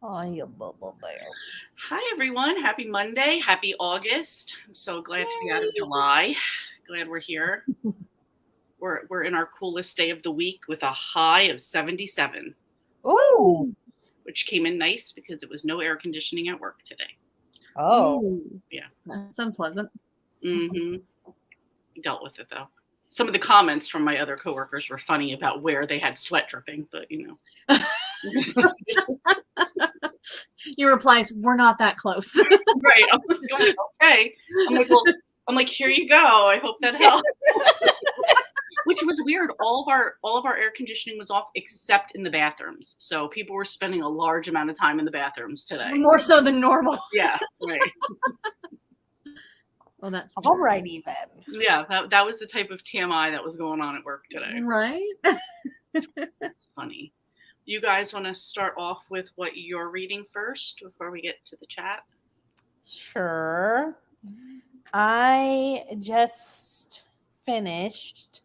Oh, you bubble bear. Hi, everyone. Happy Monday. Happy August. I'm so glad to be out of Yay. July. Glad we're here. We're in our coolest day of the week with a high of 77, Ooh. which came in nice because it was no air conditioning at work today. Oh. Ooh, Yeah. that's unpleasant. Mm-hmm. Dealt with it, though. Some of the comments from my other coworkers were funny about where they had sweat dripping, but Your replies, we're not that close. right. I'm like, okay. I'm like, here you go. I hope that helps. Which was weird. All of our air conditioning was off except in the bathrooms. So people were spending a large amount of time in the bathrooms today. More so than normal. Yeah, right. Oh, that's Alrighty then. Yeah, that was the type of TMI that was going on at work today. right. That's funny. You guys want to start off with what you're reading first before we get to the chat? Sure. I just finished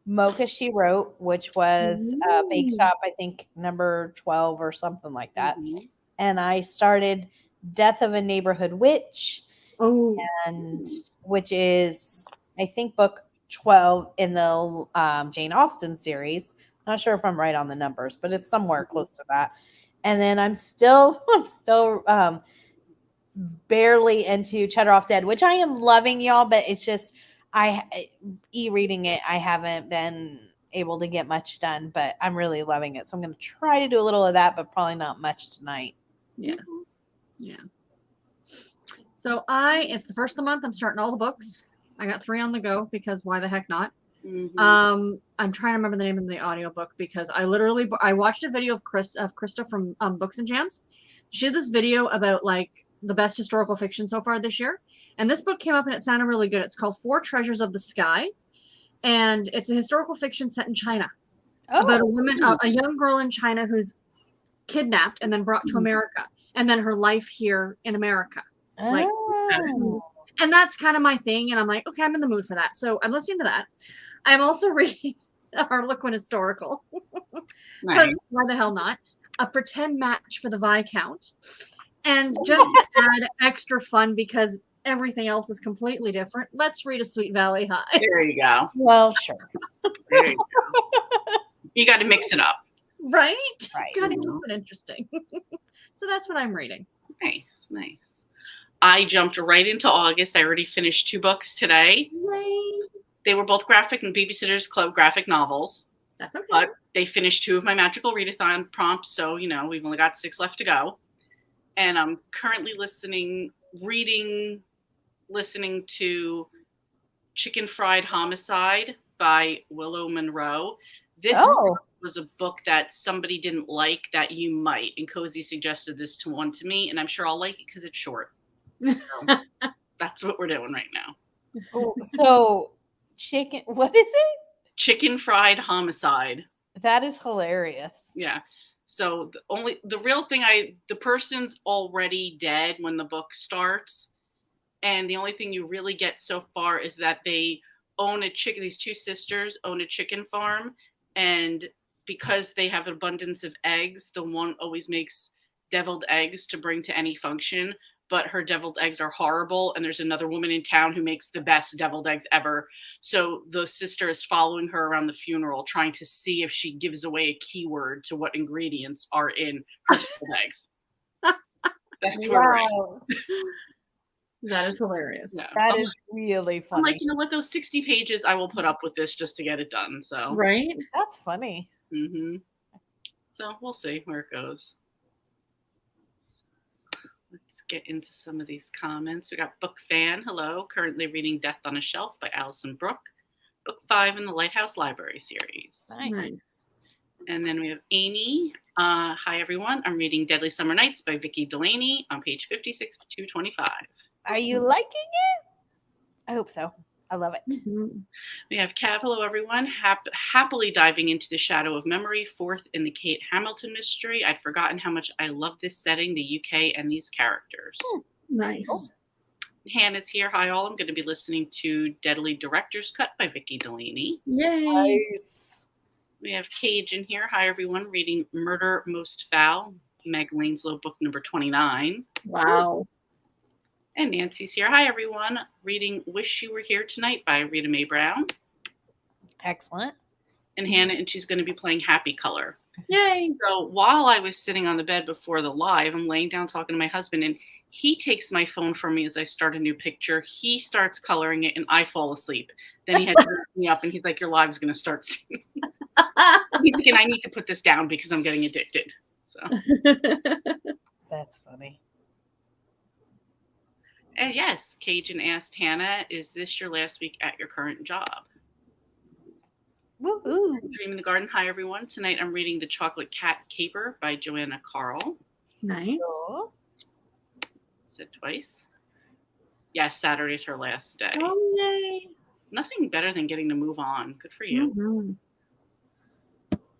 Mocha She Wrote, which was Bake Ooh. Shop, I think number 12 or something like that. Mhm. And I started Death of a Neighborhood Witch, Oh, and which is I think book 12 in the Jane Austen series. Not sure if I'm right on the numbers, but it's somewhere close to that. And then I'm still barely into Cheddar Off Dead, which I am loving, y'all, but it's just e-reading it, I haven't been able to get much done, but I'm really loving it. So I'm going to try to do a little of that, but probably not much tonight. yeah. Yeah. So it's the first of the month. I'm starting all the books. I got 3 on the go because why the heck not? Mhm. I'm trying to remember the name of the audiobook because I watched a video of Krista from Books and Jams. She did this video about like the best historical fiction so far this year, and this book came up and it sounded really good. It's called Four Treasures of the Sky, and it's a historical fiction set in China about a woman, a young girl in China who's kidnapped and then brought to America, and then her life here in America. Like, Oh. and that's kind of my thing. And I'm like, okay, I'm in the mood for that. So I'm listening to that. I'm also reading Harlequin Historical. Because Nice. why the hell not? A pretend match for the Viscount. And just to add extra fun because everything else is completely different, let's read A Sweet Valley High. There you go. Well, sure. There you go. You got to mix it up. Right? Right. Gotta keep it interesting. So that's what I'm reading. Nice, nice. I jumped right into August. I already finished 2 books today. Yay. They were both graphic and Babysitter's Club graphic novels. That's okay. But they finished 2 of my magical readathon prompts, so we've only got 6 left to go. And I'm currently listening to Chicken Fried Homicide by Willow Monroe. This was a book that somebody didn't like that you might, and Cozy suggested this one to me, and I'm sure I'll like it because it's short. So that's what we're doing right now. So chicken, what is it? Chicken Fried Homicide. That is hilarious. Yeah. So the person's already dead when the book starts, and the only thing you really get so far is that they own these 2 sisters own a chicken farm, and because they have an abundance of eggs, the one always makes deviled eggs to bring to any function, but her deviled eggs are horrible, and there's another woman in town who makes the best deviled eggs ever. So the sister is following her around the funeral, trying to see if she gives away a keyword to what ingredients are in her deviled eggs. That's where we're at. That is hilarious. Yeah. That is really funny. I'm like, you know what? Those 60 pages, I will put up with this just to get it done. So right, that's funny. Mm-hmm. So we'll see where it goes. Let's get into some of these comments. We got Book Fan. Hello. Currently reading Death on a Shelf by Alison Brooke. Book 5 in the Lighthouse Library series. Nice. And then we have Amy. Hi, everyone. I'm reading Deadly Summer Nights by Vicki Delaney on page 56 of 225. Are you liking it? I hope so. I love it. Mm-hmm. We have Cav. Hello, everyone. Happily diving into The Shadow of Memory, 4th in the Kate Hamilton mystery. I'd forgotten how much I love this setting, the UK, and these characters. Nice. Hannah's here. Hi, all. I'm going to be listening to Deadly Director's Cut by Vicki Delaney. Yay. Nice. We have Cage in here. Hi, everyone. Reading Murder Most Foul Meg Laneslow, book number 29. Wow. And Nancy's here. Hi, everyone. Reading Wish You Were Here Tonight by Rita Mae Brown. Excellent. And Hannah, and she's going to be playing Happy Color. Yay. So while I was sitting on the bed before the live, I'm laying down talking to my husband, and he takes my phone from me as I start a new picture. He starts coloring it, and I fall asleep. Then he had to wake me up, and he's like, your live's going to start soon. He's thinking, I need to put this down because I'm getting addicted. So That's funny. And yes, Cajun asked Hannah, is this your last week at your current job? Woo-hoo. Dream in the Garden. Hi, everyone. Tonight I'm reading The Chocolate Cat Caper by Joanna Carl. Nice. Cool. Said twice. Yes, Saturday's her last day. Oh, yay. Nothing better than getting to move on. Good for you. Mm-hmm.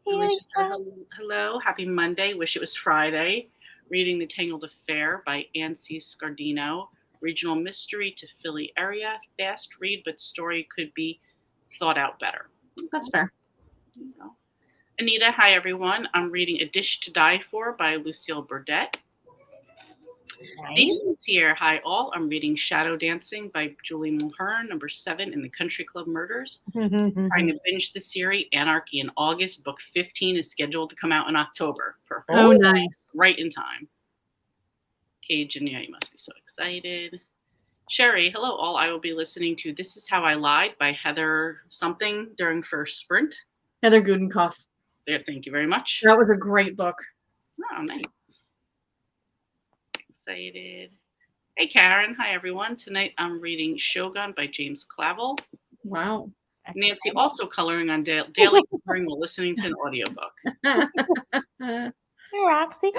Alicia said, hello, happy Monday. Wish it was Friday. Reading The Tangled Affair by Ancy Scardino. Regional mystery to Philly area. Fast read, but story could be thought out better. That's fair. There you go. Anita, hi everyone. I'm reading A Dish to Die For by Lucille Burdett. Nice. Nathan's here. Hi all. I'm reading Shadow Dancing by Julie Mulhern, number 7 in the Country Club Murders. Trying to binge the series Anarchy in August. Book 15 is scheduled to come out in October. Perfect. Oh, nice. Right in time. Cajun, yeah, you must be so excited. Sherry, hello all. I will be listening to This Is How I Lied by Heather something during first sprint. Heather Gudenkoff. There, thank you very much. That was a great book. Oh, nice. Excited. Hey, Karen. Hi, everyone. Tonight I'm reading Shogun by James Clavell. Wow. Nancy also coloring on daily coloring while listening to an audiobook. Hey, Roxy.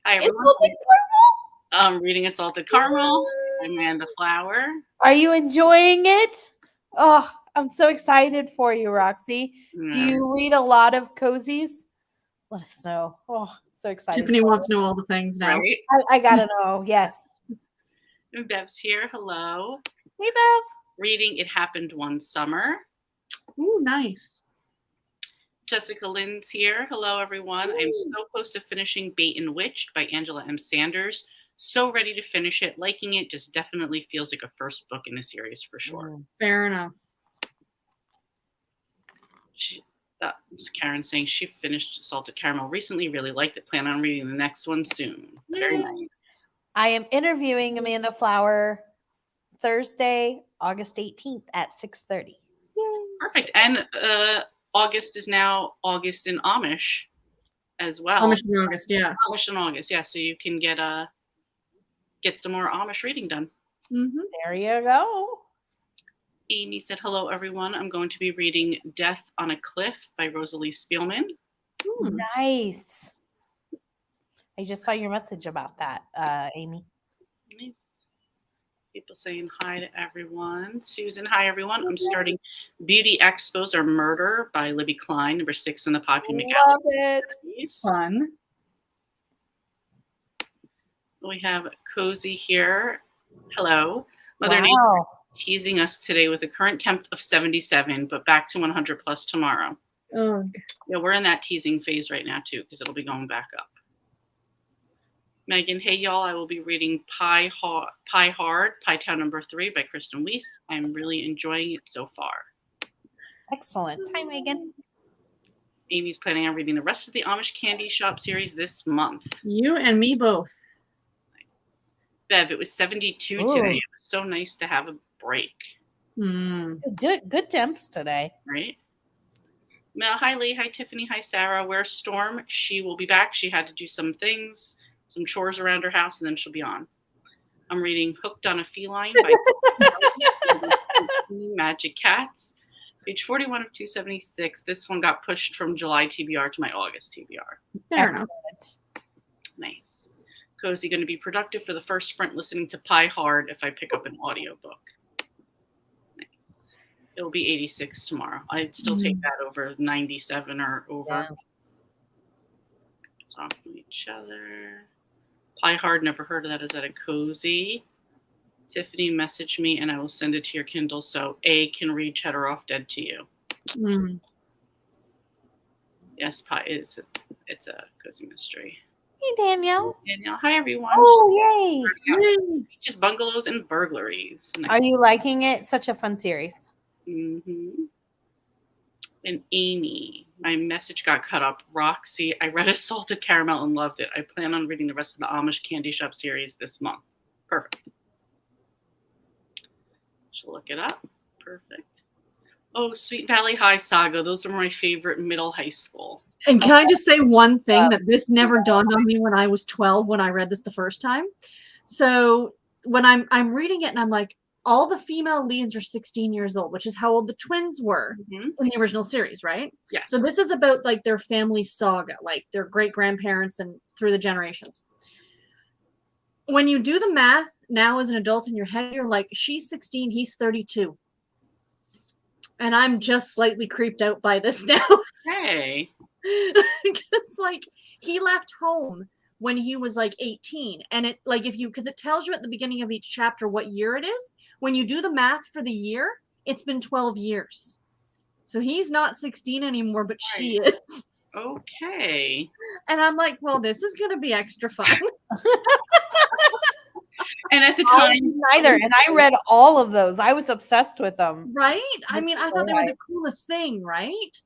Hi, everyone. Salted caramel? I'm reading A Salted Caramel by Amanda Flower. Are you enjoying it? Oh, I'm so excited for you, Roxy. Do you read a lot of cozies? Let us know. Oh, so excited. Tiffany wants to know all the things now. Right? I gotta know. Yes. And Bev's here. Hello. Hey, Bev. Reading It Happened One Summer. Ooh, nice. Jessica Lynn's here. Hello, everyone. I'm so close to finishing Bait and Witched by Angela M. Sanders. So ready to finish it. Liking it. Just definitely feels like a first book in the series for sure. Fair enough. Karen saying she finished Salted Caramel recently. Really liked it. Plan on reading the next one soon. Very nice. I am interviewing Amanda Flower Thursday, August 18th at 6:30. Perfect. And August is now August in Amish as well. Amish in August, yeah. Amish in August, yeah. So you can get some more Amish reading done. Mm-hmm. There you go. Amy said, hello, everyone. I'm going to be reading Death on a Cliff by Rosalie Spielman. Nice. I just saw your message about that, Amy. Nice. People saying hi to everyone. Susan, hi, everyone. I'm starting Beauty Expos or Murder by Libby Klein, number 6 in the Poppy Love it. series. Fun. We have Cozy here. Hello. Mother Nature teasing us today with a current temp of 77, but back to 100 plus tomorrow. Ugh. Yeah, we're in that teasing phase right now, too, because it'll be going back up. Megan, hey, y'all. I will be reading Pie Hard, Pie Town number 3 by Kristen Weiss. I'm really enjoying it so far. Excellent. Hi, Megan. Amy's planning on reading the rest of the Amish Candy Shop series this month. You and me both. Bev, it was 72 today. It was so nice to have a break. Good temps today. Right? Mel, hi Lee, hi Tiffany, hi Sarah. Where's Storm? She will be back. She had to do some things, some chores around her house, and then she'll be on. I'm reading Hooked on a Feline by Magic Cats. Page 41 of 276. This one got pushed from July TBR to my August TBR. Fair enough. Nice. Cozy going to be productive for the first sprint listening to Pie Hard if I pick up an audiobook. Nice. It'll be 86 tomorrow. I'd still take that over 97 or over. Yeah. Talk to each other. Pie Hard, never heard of that. Is that a Cozy? Tiffany, message me and I will send it to your Kindle so A can read Cheddar Off Dead to you. Yes, it's a cozy mystery. Hey, Danielle. Danielle, hi everyone. Oh, yay. Beaches, bungalows, and burglaries. Are you liking it? Such a fun series. Mm-hmm. And Amy, my message got cut up. Roxy, I read Assaulted Caramel and loved it. I plan on reading the rest of the Amish Candy Shop series this month. Perfect. She'll look it up. Perfect. Oh, Sweet Valley High Saga. Those are my favorite middle high school. And can I just say one thing that this never dawned on me when I was 12 when I read this the first time? So when I'm reading it and I'm like, all the female leads are 16 years old, which is how old the twins were in the original series, right? Yes. So this is about like their family saga, like their great grandparents and through the generations. When you do the math now as an adult in your head, you're like, she's 16, he's 32. And I'm just slightly creeped out by this now. Hey. Because like he left home when he was like 18, and it like because it tells you at the beginning of each chapter what year it is. When you do the math for the year, it's been 12 years. So he's not 16 anymore, but she is. Okay. And I'm like, well, this is going to be extra fun. And at the time, neither. And I read all of those. I was obsessed with them. Right? I mean, I thought they were the coolest thing, right?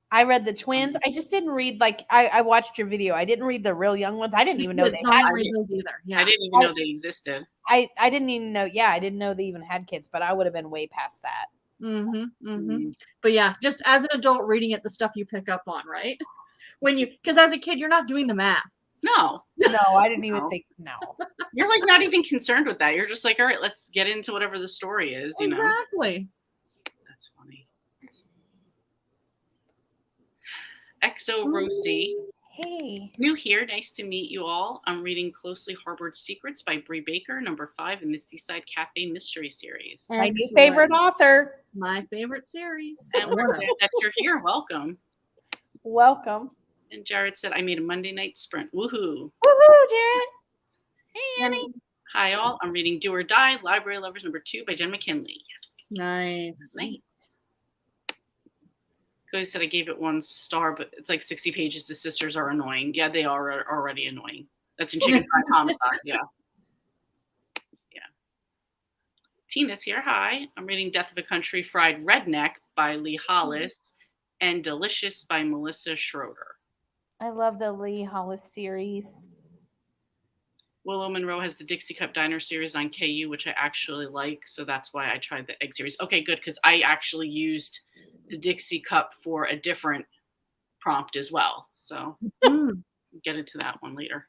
I read the twins. I just didn't read I watched your video. I didn't read the real young ones. I didn't even know they had. I read those either. Yeah. I didn't even know they existed. I didn't even know. Yeah, I didn't know they even had kids, but I would have been way past that. But yeah, just as an adult reading it, the stuff you pick up on, right? Because as a kid, you're not doing the math. No, I didn't even think. No, you're like not even concerned with that. You're just like, all right, let's get into whatever the story is. You know, exactly. That's funny. Exo Rosie. Hey. New here. Nice to meet you all. I'm reading Closely Harbored Secrets by Bree Baker, number 5 in the Seaside Cafe Mystery Series. My new favorite author. My favorite series. And we're glad that you're here. Welcome. Welcome. And Jared said, I made a Monday night sprint. Woohoo. Woohoo, Jared. Hey, Annie. Hi, all. I'm reading Do or Die, Library Lovers, number 2 by Jen McKinley. Nice. Cody said I gave it 1 star, but it's like 60 pages. The sisters are annoying. Yeah, they are already annoying. That's in Chicken Fried Homicide. Yeah. Tina's here. Hi. I'm reading Death of a Country Fried Redneck by Lee Hollis and Delicious by Melissa Schroeder. I love the Lee Hollis series. Willow Monroe has the Dixie Cup Diner series on KU, which I actually like. So that's why I tried the egg series. Okay, good. Because I actually used the Dixie Cup for a different prompt as well. So get into that one later.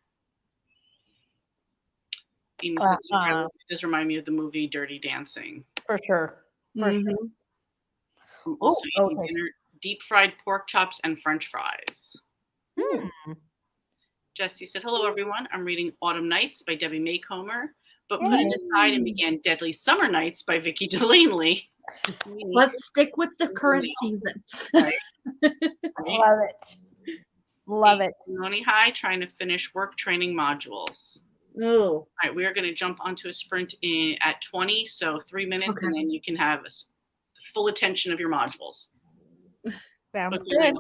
It does remind me of the movie Dirty Dancing. For sure. I'm also eating dinner, deep fried pork chops and French fries. Jesse said, hello, everyone. I'm reading Autumn Nights by Debbie Maycomer, but put it aside and began Deadly Summer Nights by Vicki Delaney. Let's stick with the current season. Right? Love it. Love it. Noni High, trying to finish work training modules. Ooh. All right, we are going to jump onto a sprint at 20, so 3 minutes, and then you can have full attention of your modules. Sounds good.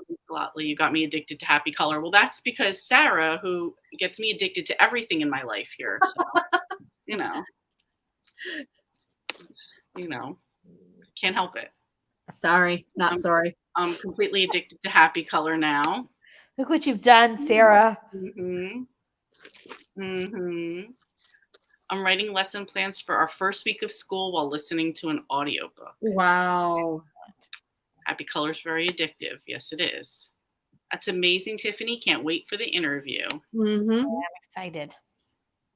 You got me addicted to Happy Color. Well, that's because Sarah, who gets me addicted to everything in my life here, so you know, can't help it. Sorry, not sorry. I'm completely addicted to Happy Color now. Look what you've done, Sarah. I'm writing lesson plans for our first week of school while listening to an audiobook. Wow. Happy Color is very addictive. Yes, it is. That's amazing, Tiffany. Can't wait for the interview. I'm excited.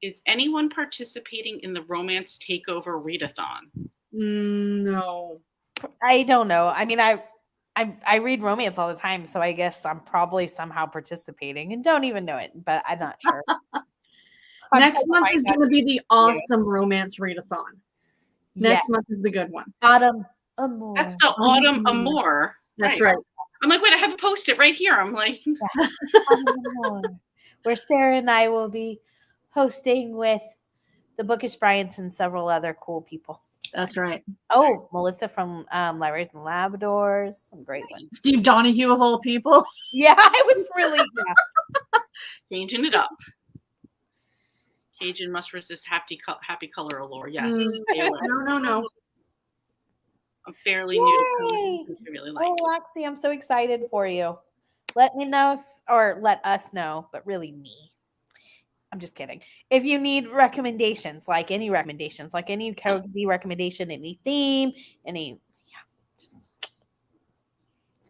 Is anyone participating in the Romance Takeover Readathon? No. I don't know. I mean, I read romance all the time, so I guess I'm probably somehow participating and don't even know it, but I'm not sure. Next month is going to be the awesome romance readathon. Next month is the good one. Autumn Amour. That's the Autumn Amour. That's right. I'm like, wait, I have a post-it right here. I'm like, where Sarah and I will be hosting with the Bookish Bryants and several other cool people. That's right. Oh, Melissa from Libraries and Labradors. Some great ones. Steve Donahue of all people. Yeah, I was really Changing it up. Cajun must resist happy color allure. Yes. Stay away. No. I'm fairly new to Yay! colors. I really like Oh, it. Lexi, I'm so excited for you. Let me know or let us know, but really me. I'm just kidding. If you need recommendations, like any cozy recommendation, any theme, it's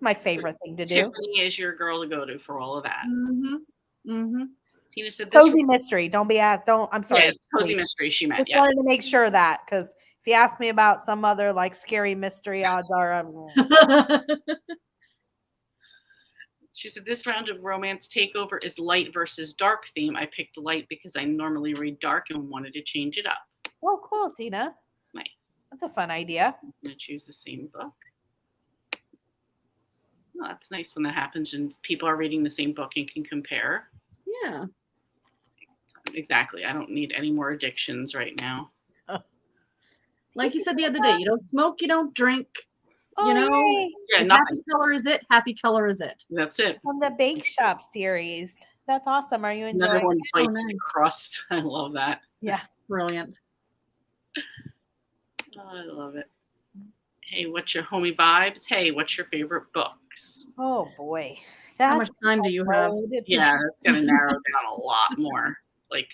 my favorite thing to do. Tiffany is your girl to go to for all of that. Tina said this Cozy mystery. Don't be asked. I'm sorry. Yeah, it's cozy mystery she meant. Just wanted to make sure that, because if you ask me about some other like scary mystery, odds are She said this round of romance takeover is light versus dark theme. I picked light because I normally read dark and wanted to change it up. Oh, cool, Tina. Nice. That's a fun idea. I'm going to choose the same book. Oh, that's nice when that happens and people are reading the same book and can compare. Yeah. Exactly. I don't need any more addictions right now. Like you said the other day, you don't smoke, you don't drink. You know, yeah, happy color is it. Happy color is it. That's it. From the Bake Shop series. That's awesome. Are you enjoying Another one it? bites the crust. I love that. Yeah. Brilliant. Oh, I love it. Hey, what's your homie vibes? Hey, what's your favorite books? Oh boy. How much time do you have? Yeah, that's gonna narrow down a lot more. Like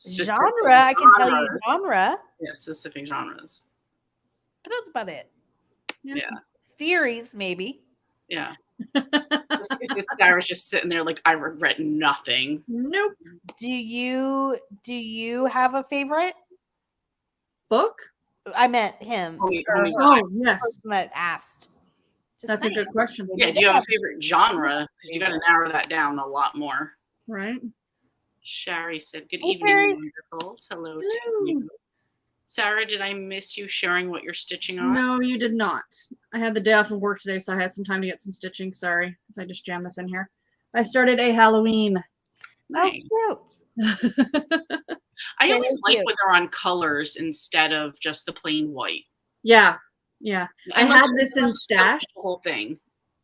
genre. I can tell you genre. Yeah, specific genres. But that's about it. Yeah. Series, maybe. Yeah. Sarah's just sitting there like I regret nothing. Nope. Do you have a favorite book? I meant him. Oh, yes. Person that asked. That's a good question. Yeah, do you have a favorite genre? Because you got to narrow that down a lot more. Right. Shari said, "Good evening, wonderfuls. Hello to you." Sarah, did I miss you sharing what you're stitching on? No, you did not. I had the day off of work today, so I had some time to get some stitching. Sorry, because I just jammed this in here. I started a Halloween. Nice. Oh, cute. I always like when they're on colors instead of just the plain white. Yeah. Yeah. I had this in stash. The whole thing.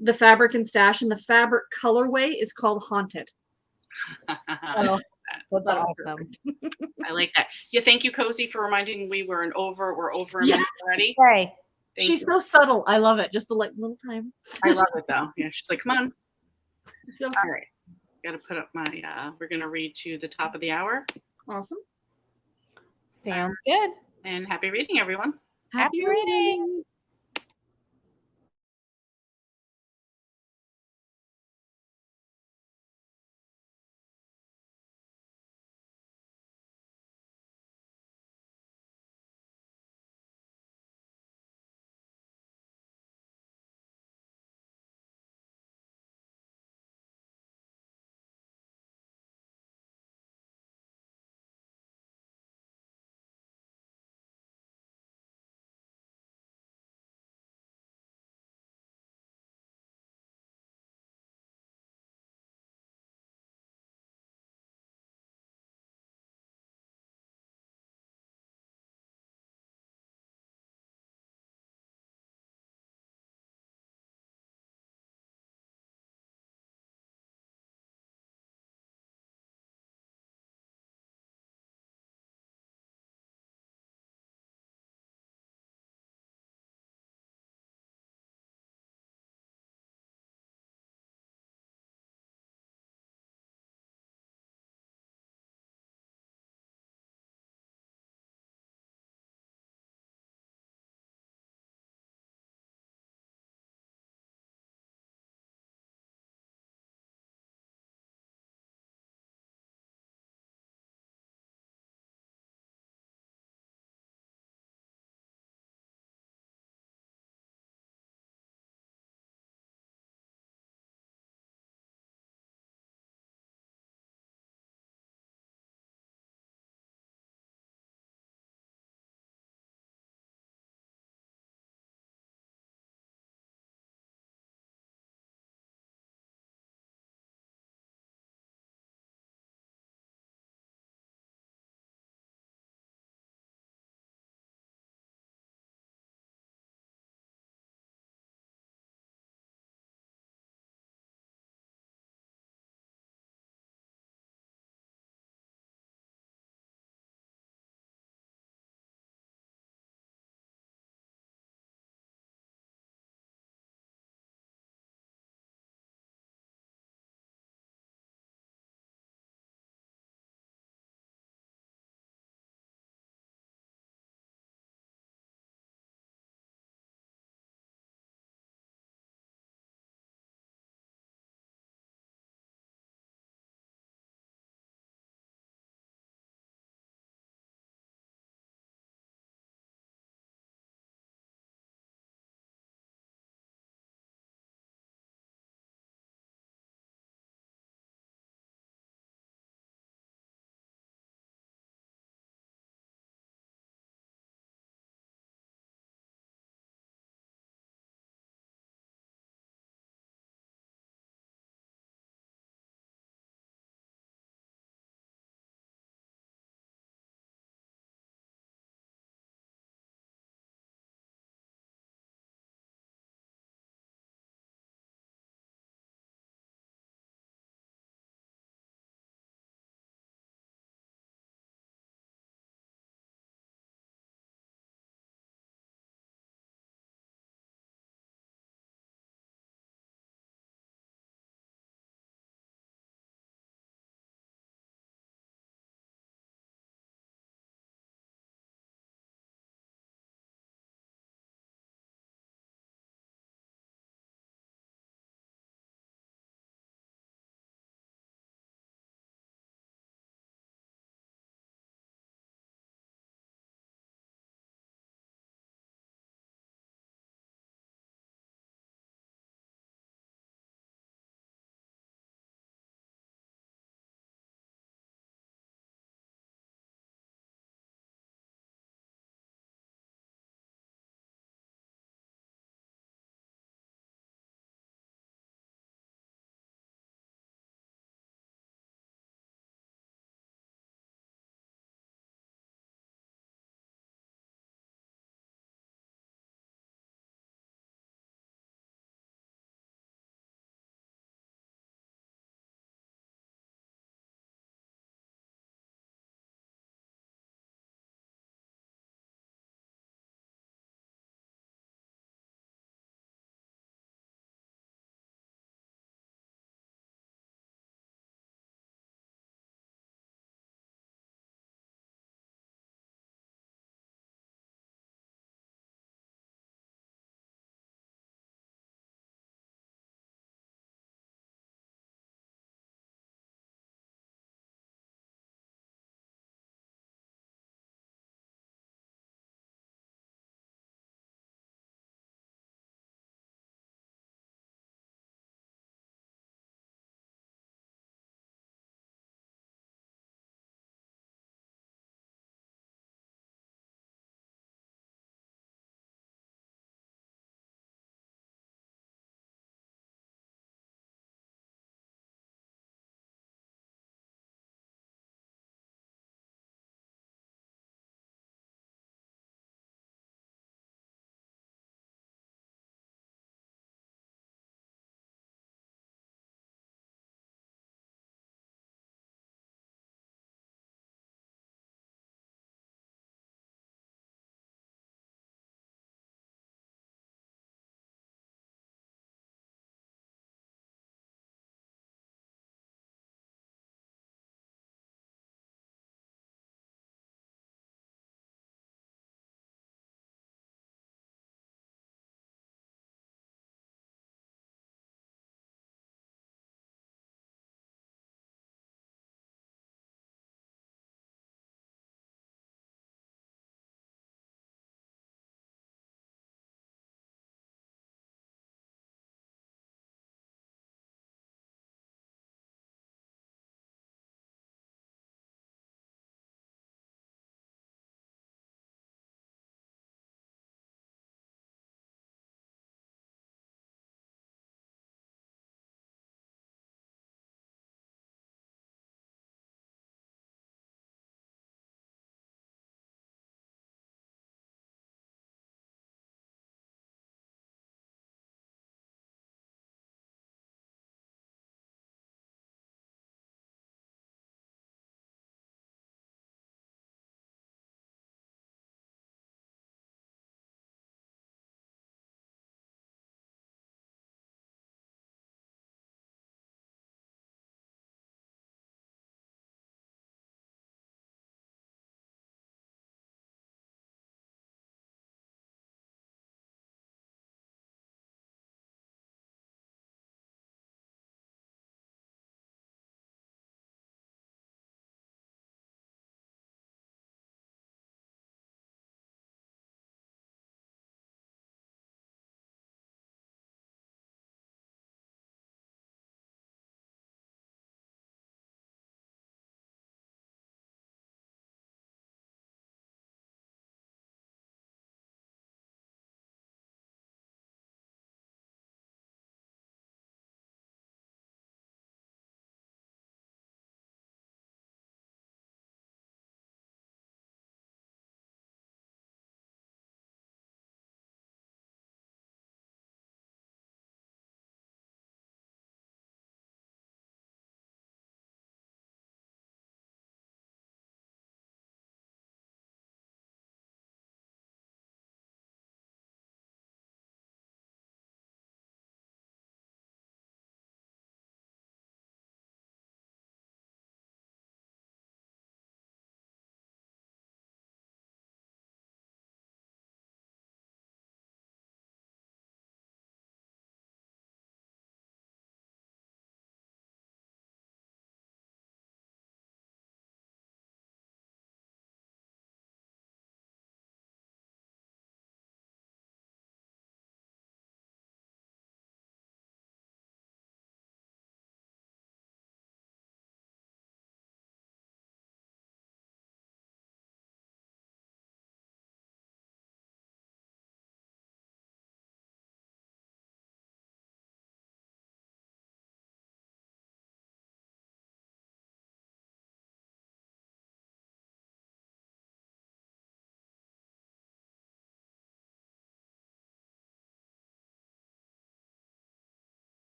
The fabric in stash, and the fabric colorway is called Haunted. Oh, that's awesome. I like that. Yeah, thank you, Cozy, for reminding me we're over a minute already. Hey. She's so subtle. I love it. Just the little time. I love it though. Yeah, she's like, come on. Let's go. All right. Gotta put up my we're gonna read to the top of the hour. Awesome. Sounds good. And happy reading, everyone. Happy reading.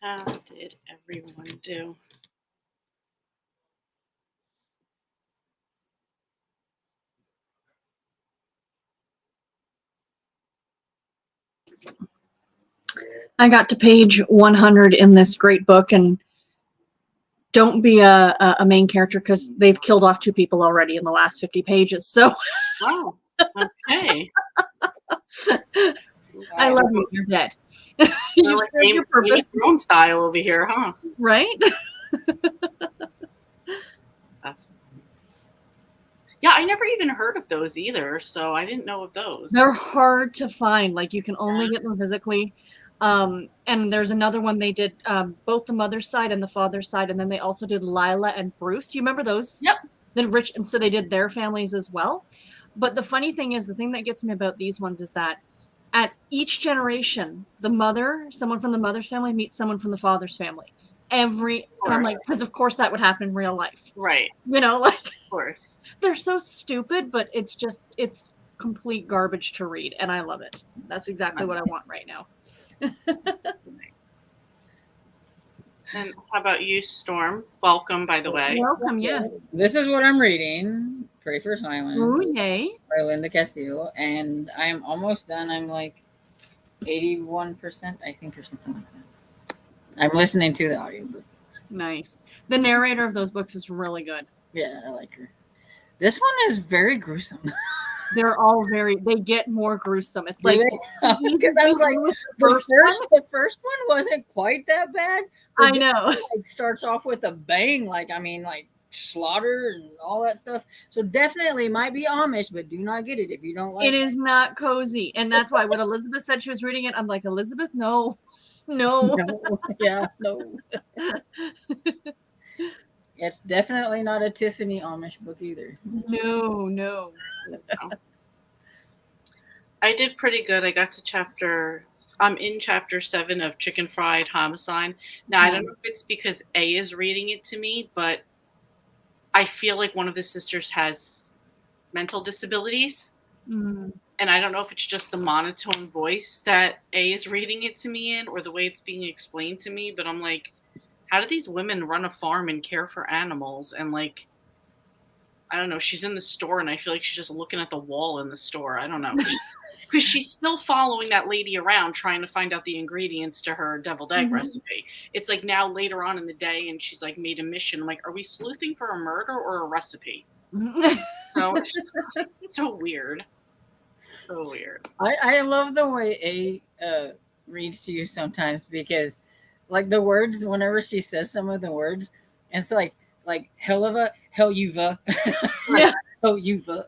How did everyone do? I got to page 100 in this great book, and don't be a main character because they've killed off 2 people already in the last 50 pages. So Wow. Okay. I love you. You're dead. You're You like served your Game of purpose, Thrones style over here, huh? right? Yeah, I never even heard of those either, so I didn't know of those. They're hard to find. Like, you can only get them physically. And there's another one they did, both the mother's side and the father's side, and then they also did Lila and Bruce. Do you remember those? Yep. And so they did their families as well. But the funny thing is, the thing that gets me about these ones is that at each generation, someone from the mother's family meets someone from the father's family. And I'm like, because of course that would happen in real life. Right. You know, like, Of course. they're so stupid, but it's complete garbage to read, and I love it. That's exactly what I want right now. And how about you, Storm? Welcome, by the way. Welcome, yes. This is what I'm reading. Pray for Silence Ooh, yay. by Linda Castillo. And I am almost done. I'm like 81%, I think, or something like that. I'm listening to the audiobook. Nice. The narrator of those books is really good. Yeah, I like her. This one is very gruesome. They're all they get more gruesome. It's like, because I was like, the first one wasn't quite that bad. I know. It like starts off with a bang, like slaughter and all that stuff. So definitely might be Amish, but do not get it if you don't like it. It is not cozy, and that's why when Elizabeth said she was reading it, I'm like, Elizabeth, no. Yeah, no. It's definitely not a Tiffany Amish book either. No. I did pretty good. I got to I'm in chapter 7 of Chicken Fried Homicide. Now, I don't know if it's because A is reading it to me, but I feel like one of the sisters has mental disabilities. Mm. And I don't know if it's just the monotone voice that A is reading it to me in or the way it's being explained to me. But I'm like, how do these women run a farm and care for animals? And like, I don't know, she's in the store and I feel like she's just looking at the wall in the store. I don't know. Because she's still following that lady around trying to find out the ingredients to her deviled egg recipe. It's like now later on in the day and she's like made a mission. I'm like, are we sleuthing for a murder or a recipe? So it's so weird. So weird. I love the way A reads to you sometimes because like the words, whenever she says some of the words, it's like helluva. Yeah. Helluva.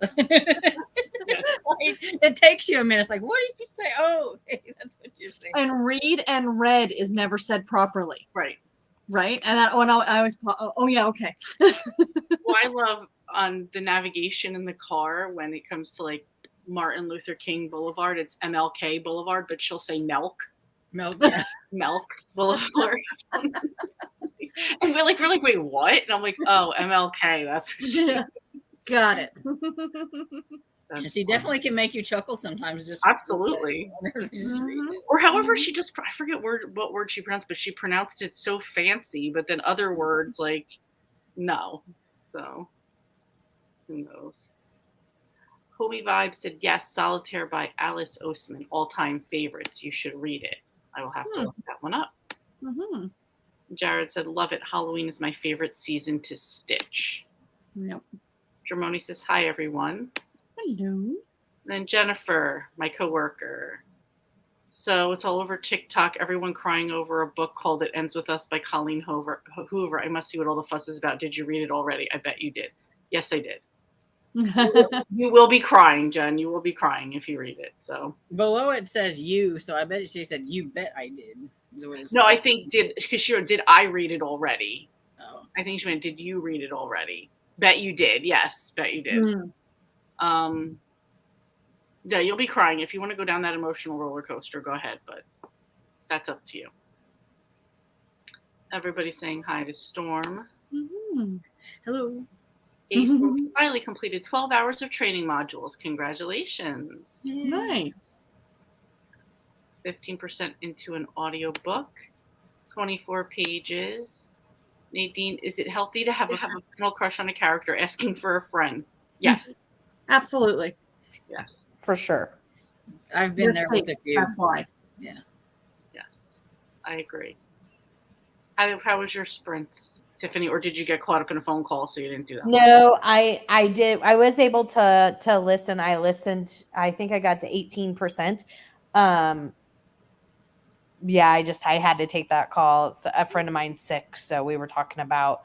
It takes you a minute. It's like, what did you say? Oh, hey, that's what you're saying. And read and read is never said properly. Right. And I always, oh yeah, okay. Well, I love on the navigation in the car when it comes to like Martin Luther King Boulevard, it's MLK Boulevard, but she'll say Milk Boulevard. And we're like, wait, what? And I'm like, oh, MLK. That's Got it. And she definitely can make you chuckle sometimes. Just absolutely. Or however she just, I forget what word she pronounced, but she pronounced it so fancy. But then other words like no. So who knows? Homie Vibe said yes. Solitaire by Alice Oseman, all-time favorites. You should read it. I will have to look that one up. Mm-hmm. Jared said, love it. Halloween is my favorite season to stitch. Yep. Germoni says, hi, everyone. Hello. And then Jennifer, my coworker. So it's all over TikTok. Everyone crying over a book called It Ends With Us by Colleen Hoover. I must see what all the fuss is about. Did you read it already? I bet you did. Yes, I did. You will be crying, Jen. You will be crying if you read it. So below it says you, so I bet she said you bet I did. No, I think did I read it already? Oh. I think she meant did you read it already? Bet you did. Yes, bet you did. Yeah, you'll be crying if you want to go down that emotional roller coaster. Go ahead, but that's up to you. Everybody's saying hi to Storm. Mm-hmm. Hello. Ace finally completed 12 hours of training modules. Congratulations. Nice. 15% into an audiobook. 24 pages. Nadine, is it healthy to have a fictional crush on a character asking for a friend? Yes. Absolutely. Yes. For sure. I've been there with a few. That's why. Yes. I agree. How was your sprints, Tiffany? Or did you get caught up in a phone call so you didn't do that? No, I did. I was able to listen. I listened. I think I got to 18%. Yeah, I had to take that call. A friend of mine's sick, so we were talking about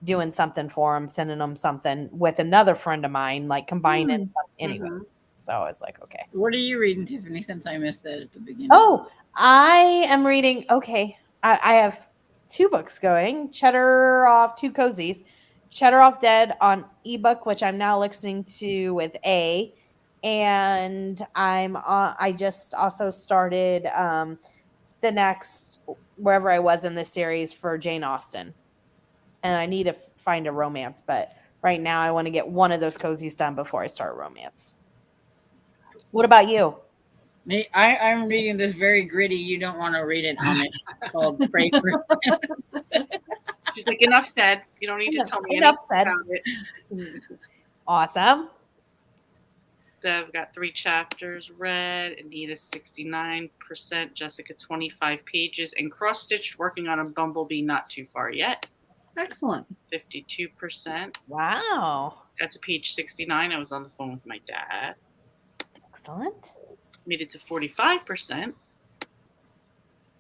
doing something for him, sending him something with another friend of mine, like combining something. Anyway, so I was like, okay. What are you reading, Tiffany? Since I missed that at the beginning. Oh, I am reading. Okay, I have 2 books going. Two cozies. Cheddar Off Dead on ebook, which I'm now listening to with A, and I just also started the next wherever I was in this series for Jane Austen, and I need to find a romance, but right now I want to get one of those cozies done before I start romance. What about you? I'm reading this very gritty. You don't want to read it on it. Called Pray for Sense. She's like, enough said. You don't need to tell me Enough anything said. about it. Awesome. So I've got 3 chapters read. Anita 69%, Jessica 25 pages, and cross-stitched working on a bumblebee not too far yet. Excellent. 52%. Wow. That's a page 69. I was on the phone with my dad. Excellent. Made it to 45%.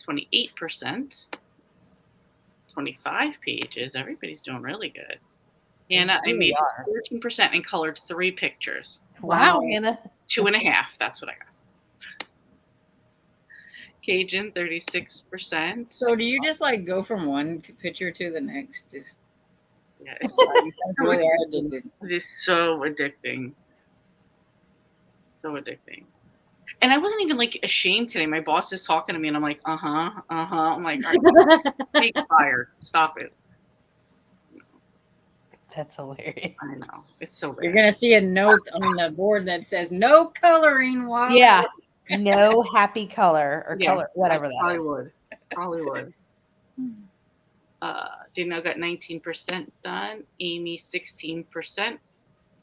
28%. 25 pages. Everybody's doing really good. Hannah, I made it to 14% and colored 3 pictures. Wow, Hannah. 2.5. That's what I got. Cajun, 36%. So do you just like go from one picture to the next? Just yeah, it's really addicted. It is so addicting. So addicting. And I wasn't even like ashamed today. My boss is talking to me and I'm like, I'm like, all right, take fired. Stop it. That's hilarious. I know. It's so bad. You're gonna see a note on the board that says no coloring while Yeah. No happy color or color, whatever that probably is. would. Probably would. Dino got 19% done. Amy 16%.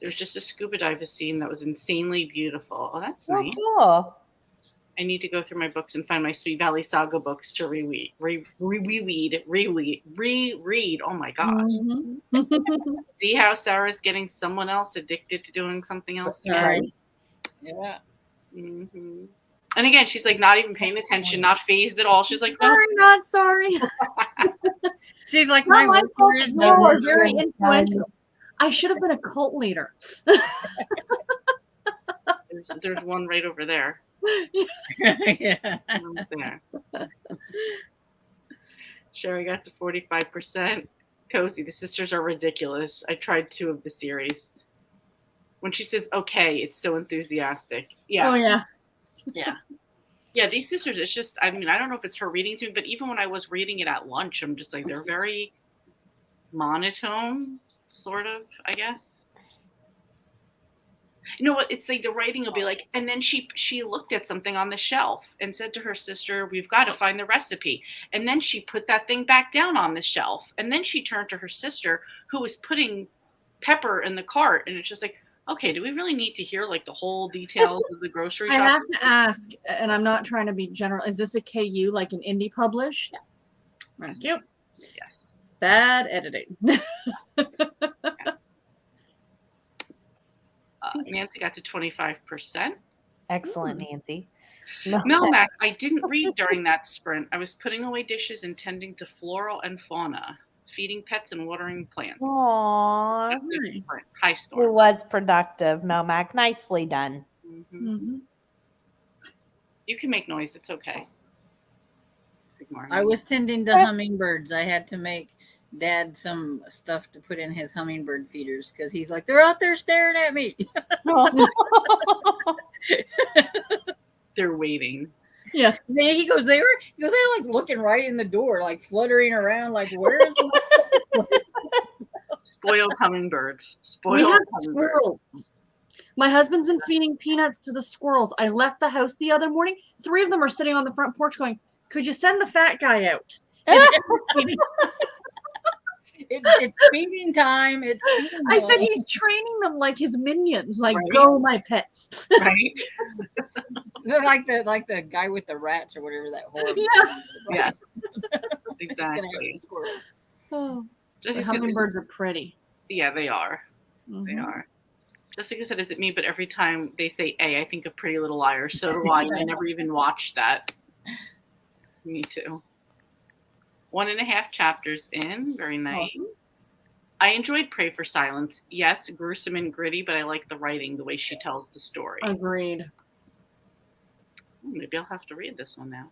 There's just a scuba diver scene that was insanely beautiful. Oh, that's nice. Cool. I need to go through my books and find my Sweet Valley Saga books to reread. Oh my gosh. Mm-hmm. See how Sarah's getting someone else addicted to doing something else? Sorry. Yeah. Mm-hmm. And again, she's like not even paying attention, not phased at all. She's like, Sorry, not sorry. She's like, my work here is no, done. very influential. I should have been a cult leader. There's one right over there. Yeah. One's there. Sherry got to 45%. Cozy, the sisters are ridiculous. I tried 2 of the series. When she says okay, it's so enthusiastic. Yeah. Oh yeah. Yeah. Yeah, these sisters, it's just, I mean, I don't know if it's her reading to me, but even when I was reading it at lunch, I'm just like, they're very monotone, sort of, I guess. You know what? It's like the writing will be like, and then she looked at something on the shelf and said to her sister, we've got to find the recipe. And then she put that thing back down on the shelf. And then she turned to her sister who was putting pepper in the cart. And it's just like, okay, do we really need to hear like the whole details of the grocery shop? I have to ask, and I'm not trying to be general, is this a KU, like an indie published? Yes. Thank you. Yes. Bad editing. Nancy got to 25%. Excellent, Nancy. Melmac, I didn't read during that sprint. I was putting away dishes and tending to floral and fauna, feeding pets and watering plants. Aww. High It storm. was productive, Melmac. Nicely done. Mm-hmm. Mm-hmm. You can make noise. It's okay. Ignore I me. was tending to hummingbirds. I had to make Dad some stuff to put in his hummingbird feeders because he's like, they're out there staring at me. They're waiting. Yeah. Then he goes, they're like looking right in the door, like fluttering around, like, where is Spoiled hummingbirds. We Spoiled have hummingbirds. squirrels. My husband's been feeding peanuts to the squirrels. I left the house the other morning. 3 of them are sitting on the front porch going, could you send the fat guy out? It's feeding time. It's feeding I said time. he's training them like his minions. Like, Right. go, my pets. Right? Is it like the guy with the rats or whatever that horrible? Yeah. Yes. Gonna have Exactly. squirrels. Oh, Just the like I said, hummingbirds are pretty. yeah, they are. They Mhm. are. Just like I said, is it me? But every time they say A, I think of Pretty Little Liars. So do I, and I never even watched that. Me too. 1.5 chapters in. Very nice. Awesome. I enjoyed Pray for Silence. Yes, gruesome and gritty, but I like the writing, the way she tells the story. Agreed. Maybe I'll have to read this one now.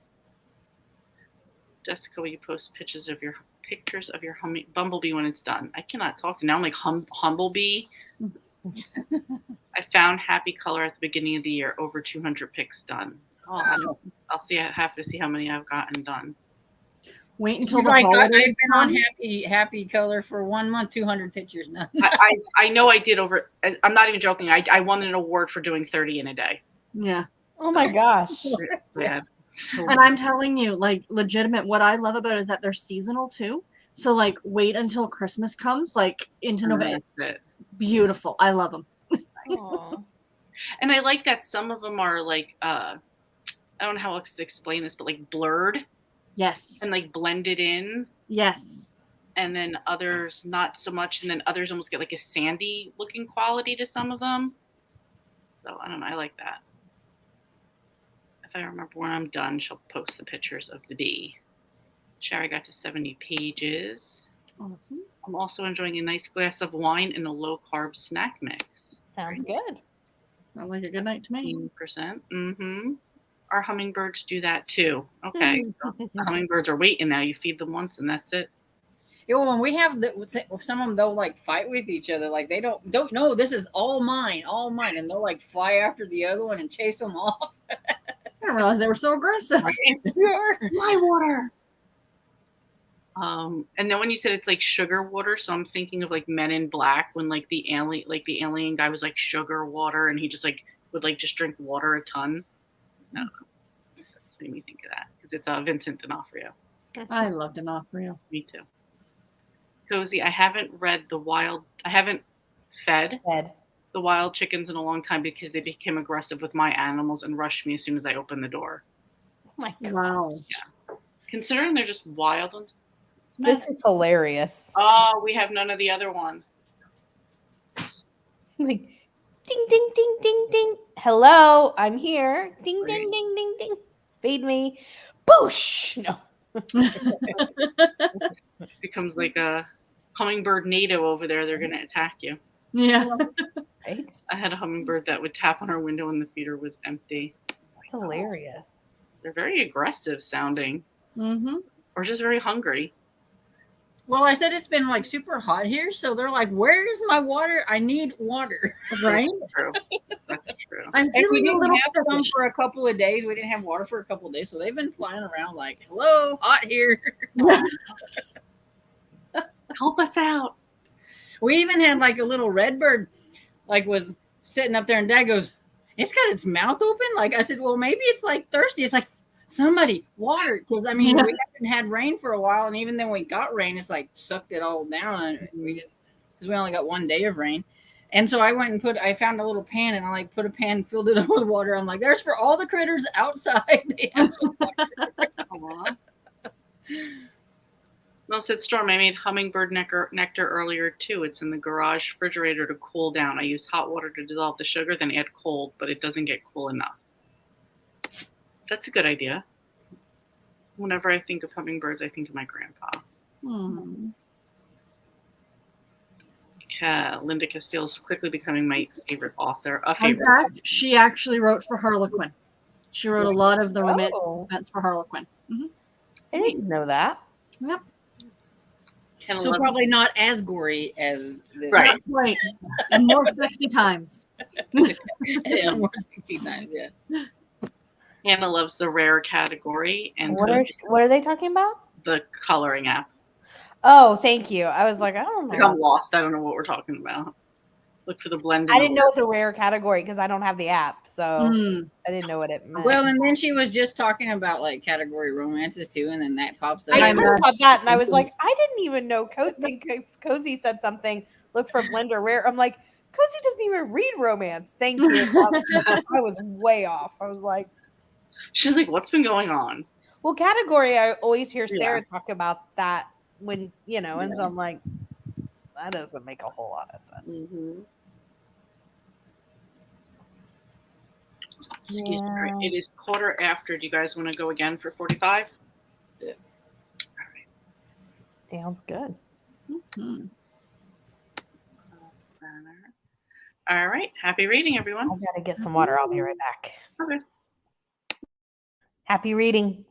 Jessica, will you post pictures of your bumblebee when it's done? I cannot talk to now. I'm like humblebee. I found Happy Color at the beginning of the year. Over 200 pics done. Oh, I'll see. I have to see how many I've gotten done. Wait until She's the like, holidays I've been on come. happy color for 1 month, 200 pictures now. I know I did over. I'm not even joking. I won an award for doing 30 in a day. Yeah. Oh my gosh. It's bad. And I'm telling you, like, legitimate, what I love about it is that they're seasonal too. So, like, wait until Christmas comes, like, into November. That's it. Beautiful. I love them. Aw. And I like that some of them are like I don't know how else to explain this, but like blurred Yes. and like blended in, Yes. and then others not so much, and then others almost get like a sandy looking quality to some of them. So I don't know. I like that. If I remember when I'm done, she'll post the pictures of the bee. Sherry got to 70 pages. Awesome. I'm also enjoying a nice glass of wine and a low carb snack mix. Sounds good. Sounds like a good night to me. 15%. Mm-hmm. Our hummingbirds do that too. Okay. The hummingbirds are waiting now. You feed them once and that's it. Yeah, well, when we have some of them, they'll like fight with each other. Like they don't know this is all mine, and they'll like fly after the other one and chase them off. I didn't realize they were so aggressive. My water. And then when you said it's like sugar water, so I'm thinking of like Men in Black when like the alien guy was like sugar water and he just like would like just drink water a ton. I don't know. That's made me think of that because it's Vincent D'Onofrio. I love D'Onofrio. Me too. Cozy, I haven't fed the wild chickens in a long time because they became aggressive with my animals and rushed me as soon as I opened the door. Oh my God. Wow. Considering they're just wild ones. This is hilarious. Oh, we have none of the other ones. Like, ding, ding, ding, ding, ding. Hello, I'm here. Ding, ding, ding, ding, ding. Feed me. Boosh. No. Becomes like a hummingbird NATO over there. They're going to attack you. Yeah. Right? I had a hummingbird that would tap on our window when the feeder was empty. That's hilarious. They're very aggressive sounding Mm-hmm. or just very hungry. Well, I said it's been like super hot here, so they're like, "Where's my water? I need water." Right? That's true. That's true. I'm And we feeling a didn't little have some fetish. for a couple of days. We didn't have water for a couple of days, so they've been flying around like, "Hello, hot here." Help us out. We even had like a little red bird, like was sitting up there, and Dad goes, "It's got its mouth open." Like I said, "Well, maybe it's like thirsty." It's like, somebody water, because I mean we haven't had rain for a while, and even then we got rain, it's like sucked it all down, and we did because we only got 1 day of rain. And so I went and I found a little pan, and I like put a pan, filled it up with water. I'm like, there's for all the critters outside. They have some water. Mel said, Storm, I made hummingbird nectar earlier too. It's in the garage refrigerator to cool down. I use hot water to dissolve the sugar, then add cold, but it doesn't get cool enough. That's a good idea. Whenever I think of hummingbirds, I think of my grandpa. Linda Castillo's quickly becoming my favorite author. In fact, she actually wrote for Harlequin. She wrote a lot of the romance for Harlequin. Mm-hmm. I didn't know that. Yep. So probably not as gory as this. Right. Right. And more sexy times. Yeah, more sexy times, yeah. Hannah loves the rare category. And What are they talking about? The coloring app. Oh, thank you. I was like, I don't know. I'm lost. I don't know what we're talking about. Look for the blend. I didn't know it's a rare category because I don't have the app, so Mm. I didn't know what it meant. Well, and then she was just talking about like category romances too, and then that pops up. I I'm heard not- about that, and I was like, I didn't even know. Cozy said something. Look for blender rare. I'm like, Cozy doesn't even read romance. Thank you. I was way off. I was like, She's like, what's been going on? well, category. I always hear Sarah Yeah. talk about that when and so Yeah. I'm like, that doesn't make a whole lot of sense. Mm-hmm. Excuse me. Yeah. It is 1:15. Do you guys want to go again for 45? Yeah. Sounds good. Mm. All right. Happy reading, everyone. I gotta get some water. I'll be right back. Okay. Happy reading.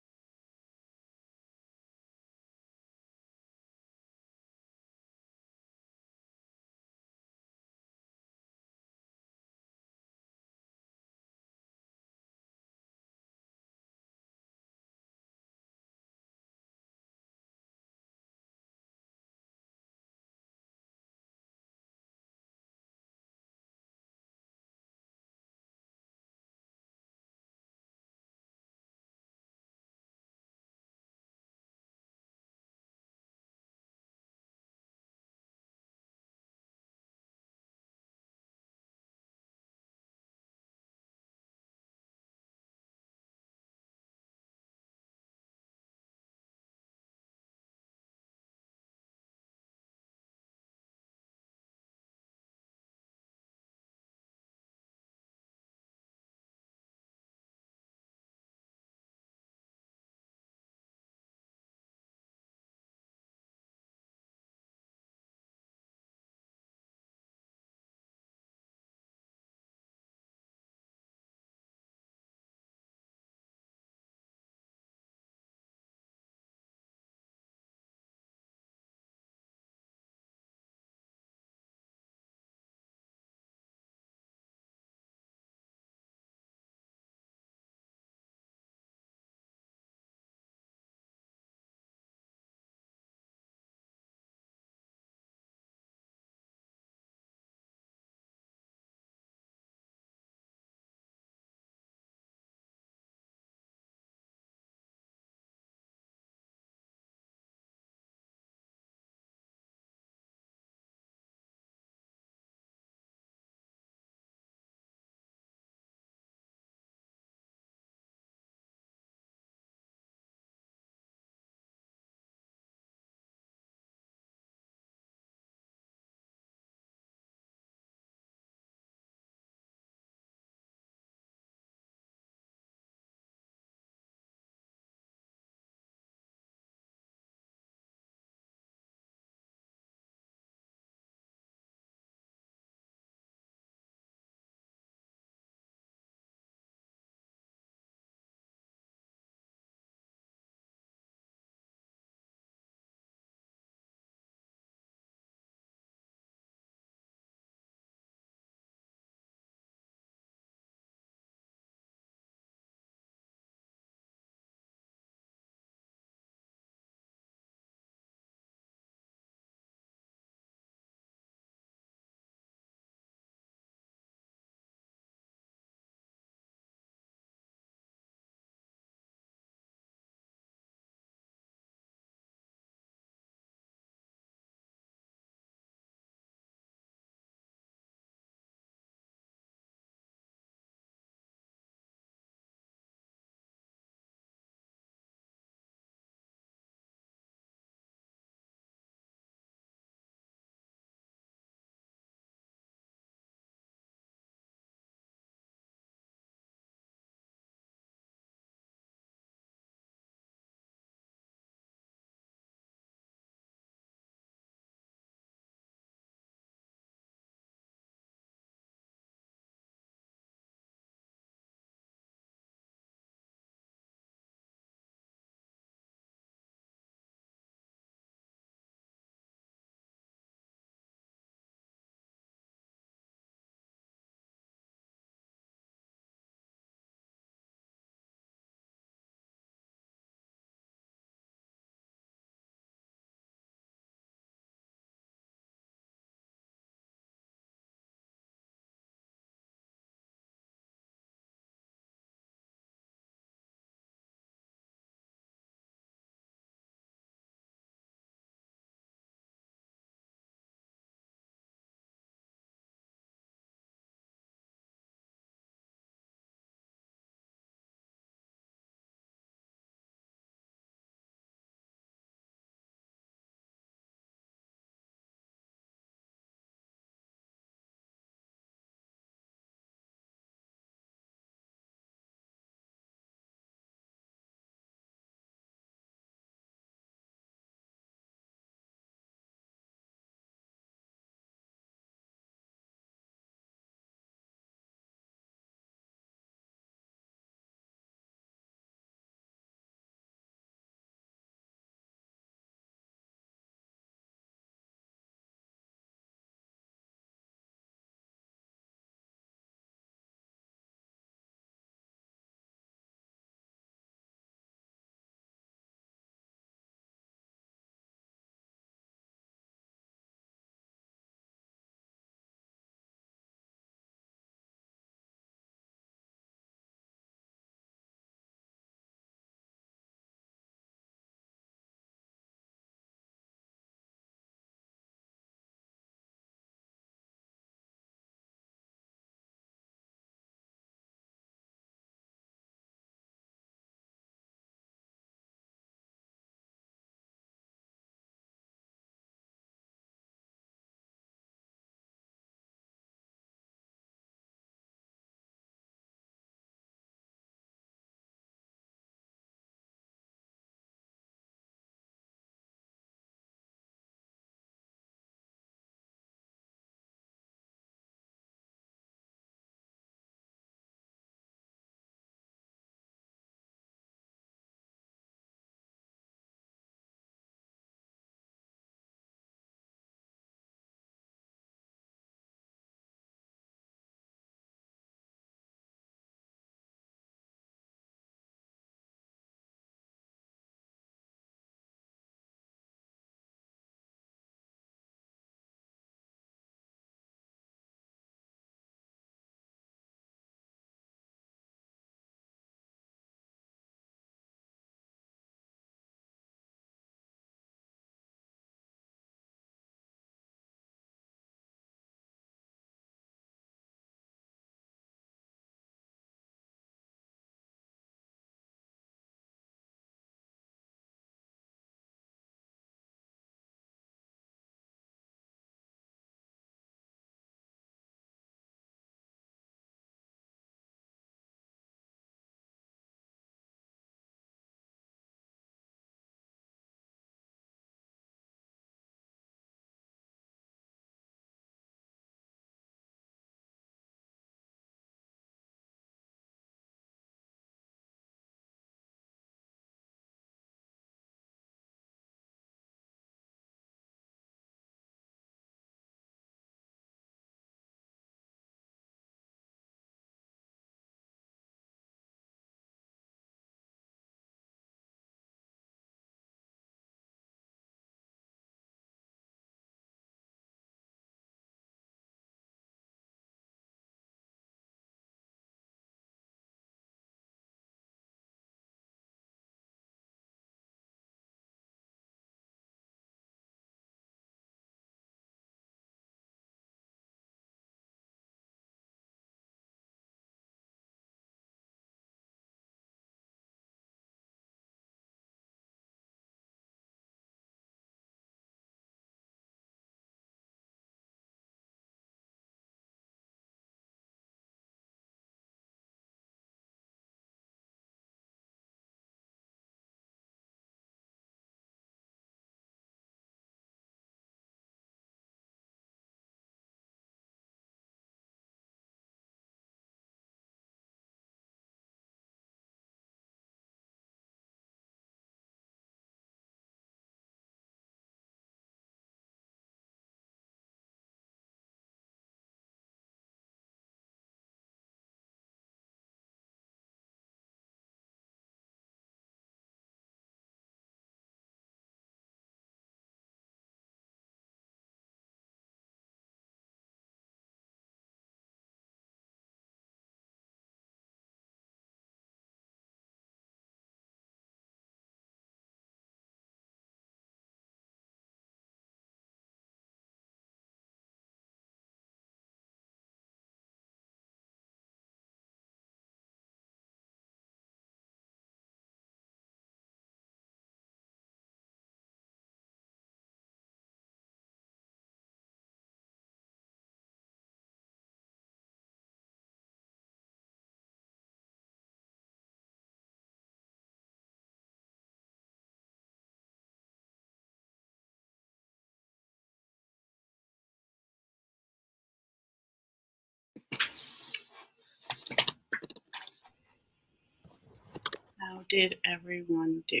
How did everyone do?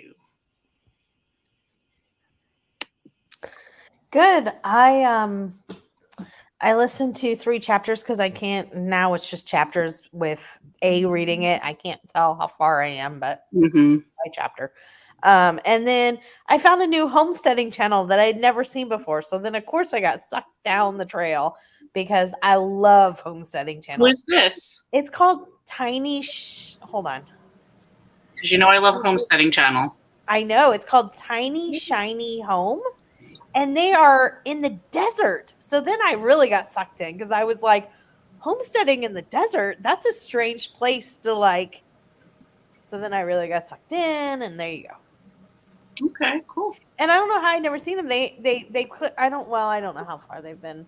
Good. I listened to 3 chapters because I can't now. It's just chapters with reading it. I can't tell how far I am, but Mm-hmm. by chapter. And then I found a new homesteading channel that I'd never seen before. So then, of course, I got sucked down the trail because I love homesteading channels. What is this? It's called hold on. Because you know I love homesteading channel. I know. It's called Tiny Shiny Home. And they are in the desert. So then I really got sucked in because I was like, homesteading in the desert, that's a strange place to like. So then I really got sucked in, and there you go. Okay, cool. And I don't know how I'd never seen them. I don't know how far they've been.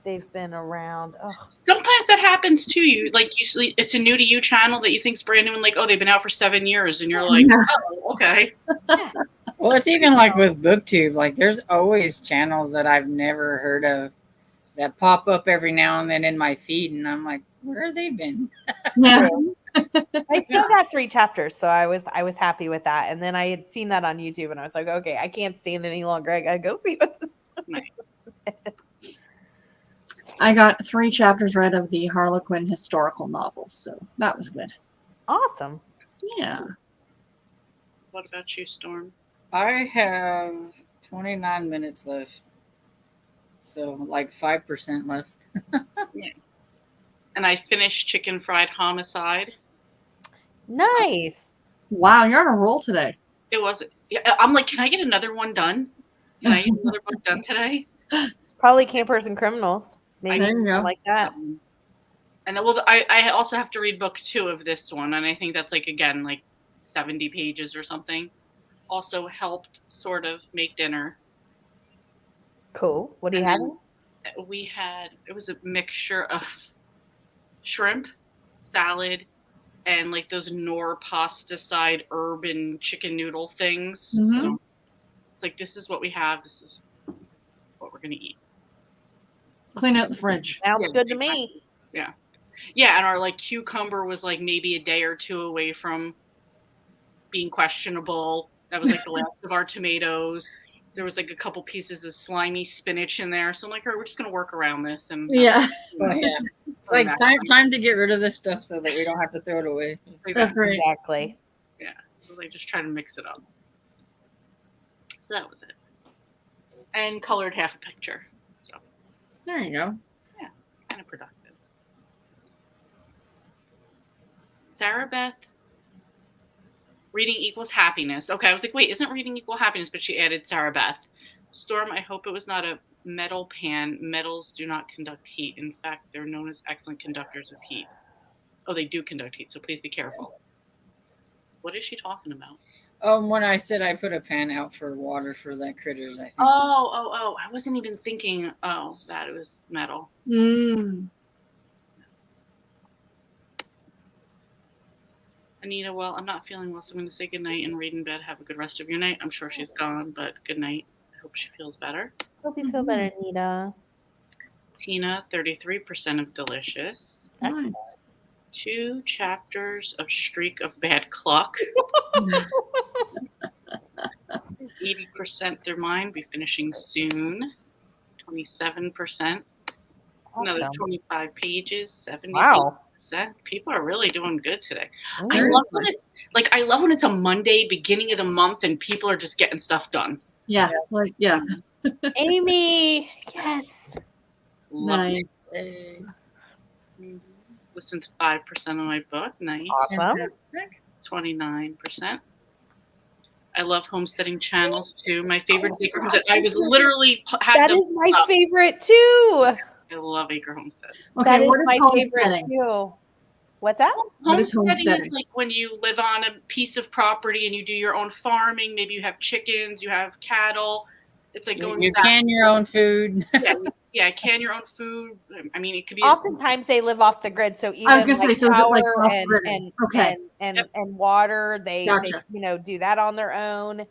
They've been around. Ugh. Sometimes that happens to you. Like usually it's a new to you channel that you think's brand new and like, oh, they've been out for 7 years. And you're like, oh, okay. Yeah. Well, it's even like with BookTube. Like, there's always channels that I've never heard of that pop up every now and then in my feed, and I'm like, where have they been? Yeah. I still got 3 chapters, so I was happy with that. And then I had seen that on YouTube, and I was like, okay, I can't stand it any longer. I gotta go see what this is. I got 3 chapters read of the Harlequin historical novels, so that was good. Awesome. Yeah. What about you, Storm? I have 29 minutes left. So, like 5% left. And I finished Chicken Fried Homicide. Nice. Wow, you're on a roll today. It was. I'm like, can I get another one done? Can I get another book done today? Probably Campers and Criminals. Maybe There you go. like that. And well, I also have to read book 2 of this one, and I think that's like again like 70 pages or something. Also helped sort of make dinner. Cool. What do you have? It was a mixture of shrimp, salad, and like those Knorr pasta side urban chicken noodle things. Mhm. So it's like, this is what we have. This is what we're going to eat. Clean out the fridge. Sounds Yeah, good to exactly. me. Yeah, and our like cucumber was like maybe a day or 2 away from being questionable. That was like the last of our tomatoes. There was like a couple pieces of slimy spinach in there. So I'm like, all right, we're just going to work around this. And Yeah. Oh, yeah. It's like time to get rid of this stuff so that we don't have to throw it away. That's great. Exactly. Yeah. So they just try to mix it up. So that was it. And colored half a picture. So There you go. kind of productive. Sarah Beth, reading equals happiness. Okay, I was like, wait, isn't reading equal happiness? But she added Sarah Beth. Storm, I hope it was not a metal pan. Metals do not conduct heat. In fact, they're known as excellent conductors of heat. Oh, they do conduct heat, so please be careful. What is she talking about? When I said I put a pan out for water for that critters, I think. Oh, I wasn't even thinking, that it was metal. Mm. Anita, well, I'm not feeling well, so I'm going to say goodnight and read in bed. Have a good rest of your night. I'm sure she's gone, but good night. I hope she feels better. Hope you feel better, Nita. Tina, 33% of delicious. Excellent. 2 chapters of Streak of Bad Cluck. 80% they're mine. Be finishing soon. 27%. Another Awesome. 25 pages. 70%. Wow. People are really doing good today. I Mm. love when it's a Monday, beginning of the month, and people are just getting stuff done. Yeah. Like, yeah. Amy, yes. Love Nice. it. Listen to 5% of my book. Nice. Awesome. Fantastic. 29%. I love homesteading channels too. My favorite is Acre Homestead. I was literally That is my favorite too. I love Acre Homestead. Okay, That is what is my favorite homesteading? too. What's that? What is Homesteading is homesteading? like when you live on a piece of property and you do your own farming. Maybe you have chickens, you have cattle. It's like going You back. can your own food. Yeah, can your own food. I mean, it could be. Oftentimes they live off the grid, so even I was gonna like say, so is it like power off and grid? and, Okay. and water, they Gotcha. do that on their own.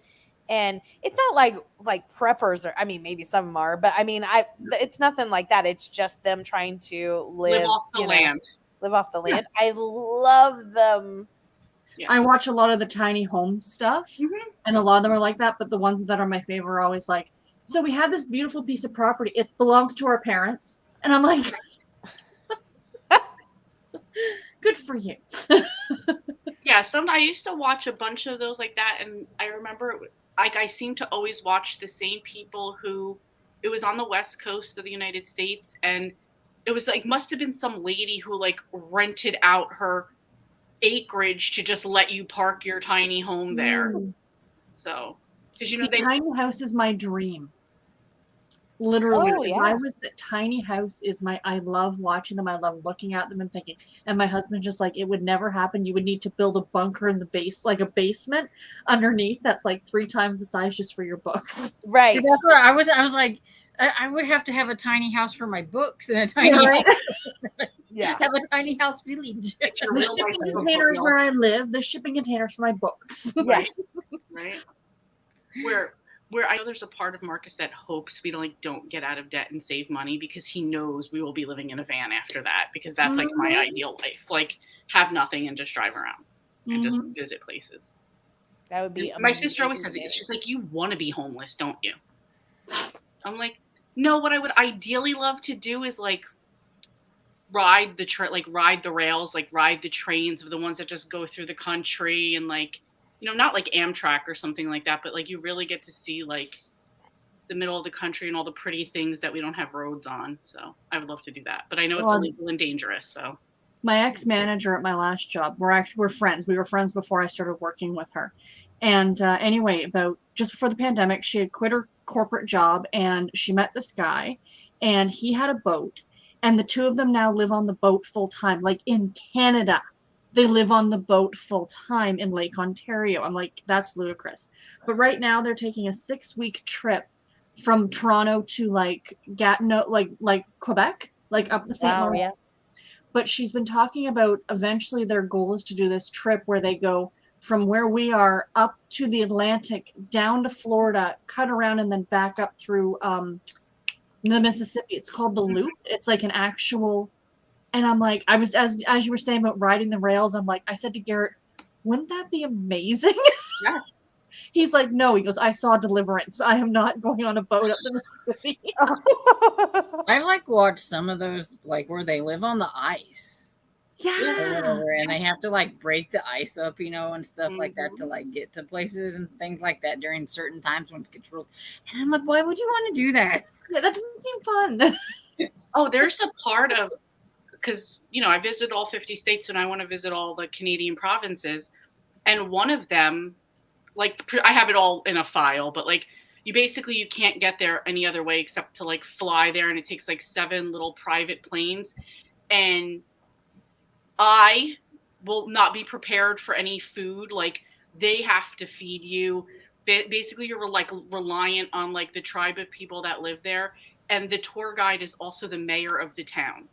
And it's not like preppers, or I mean, maybe some of them are, but I mean, it's nothing like that. It's just them trying to live off the land. Live off the land. I love them. Yeah. I watch a lot of the tiny home stuff, and a lot of them are like that. But the ones that are my favorite are always like, so we have this beautiful piece of property. It belongs to our parents, and I'm like, good for you. Yeah, I used to watch a bunch of those like that, and I remember like I seem to always watch the same people who it was on the west coast of the United States, and it was like must have been some lady who like rented out her acreage to just let you park your tiny home there. So, because you know they tiny house is my dream. Literally, Oh, if yeah. I was a tiny house is I love watching them. I love looking at them and thinking. And my husband's just like, it would never happen. You would need to build a bunker in the base, like a basement underneath that's like 3 times the size just for your books. Right. See, that's what I was like, I would have to have a tiny house for my books and a tiny right? Yeah. have a tiny house village. The shipping containers where I live, the shipping containers for my books. Yeah. right? Where I know there's a part of Marcus that hopes we don't get out of debt and save money because he knows we will be living in a van after that because that's like my ideal life. Like have nothing and just drive around and just visit places. That would be my sister always says it. She's like, you want to be homeless, don't you? I'm like, no, what I would ideally love to do is like ride the rails, like ride the trains of the ones that just go through the country and like, you know, not like Amtrak or something like that, but like you really get to see like the middle of the country and all the pretty things that we don't have roads on. So I would love to do that, but I know it's illegal and dangerous. So my ex-manager at my last job, we're friends. We were friends before I started working with her. And anyway, about just before the pandemic, she had quit her corporate job and she met this guy and he had a boat and the two of them now live on the boat full time, like in Canada. They live on the boat full time in Lake Ontario. I'm like, that's ludicrous. But right now they're taking a 6-week trip from Toronto to like Gatineau, like Quebec, like up the St. Lawrence. Yeah. But she's been talking about eventually their goal is to do this trip where they go from where we are up to the Atlantic, down to Florida, cut around, and then back up through the Mississippi. It's called the Loop. It's like an actual. And I'm like, I was as you were saying about riding the rails. I'm like, I said to Garrett, wouldn't that be amazing? yes. He's like, no. He goes, I saw Deliverance. I am not going on a boat up the Mississippi. I like watch some of those like where they live on the ice. Yeah. Or whatever, and they have to like break the ice up, you know, and stuff like that to like get to places and things like that during certain times when it gets real. And I'm like, why would you want to do that? Yeah, that doesn't seem fun. Oh, there's a part of because you know I visit all 50 states and I want to visit all the Canadian provinces, and one of them, like I have it all in a file, but like you can't get there any other way except to like fly there, and it takes like 7 little private planes, and I will not be prepared for any food. Like they have to feed you. Basically, you're like reliant on like the tribe of people that live there, and the tour guide is also the mayor of the town.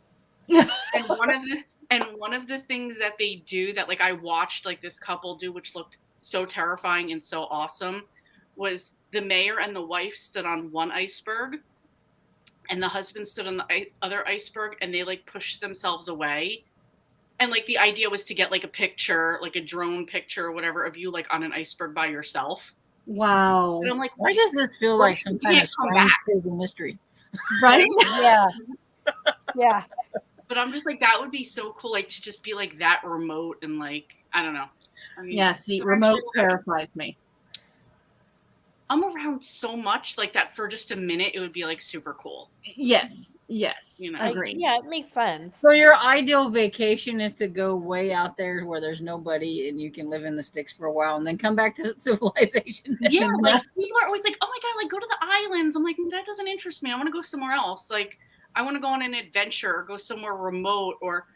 and one of the things that they do that like I watched like this couple do, which looked so terrifying and so awesome, was the mayor and the wife stood on one iceberg, and the husband stood on the other iceberg, and they like pushed themselves away. And like the idea was to get like a picture, like a drone picture or whatever of you like on an iceberg by yourself. Wow. And I'm like, why does this feel like some kind of strange mystery? Right? Yeah. Yeah. But I'm just like, that would be so cool, like to just be like that remote and like, I don't know. I mean, yeah, see, remote terrifies me. I'm around so much like that for just a minute, it would be like super cool. Yes. You know, Agreed. Yeah, it makes sense. So your ideal vacation is to go way out there where there's nobody and you can live in the sticks for a while and then come back to civilization. Yeah, like people are always like, oh my God, like go to the islands. I'm like, that doesn't interest me. I want to go somewhere else. Like I want to go on an adventure or go somewhere remote or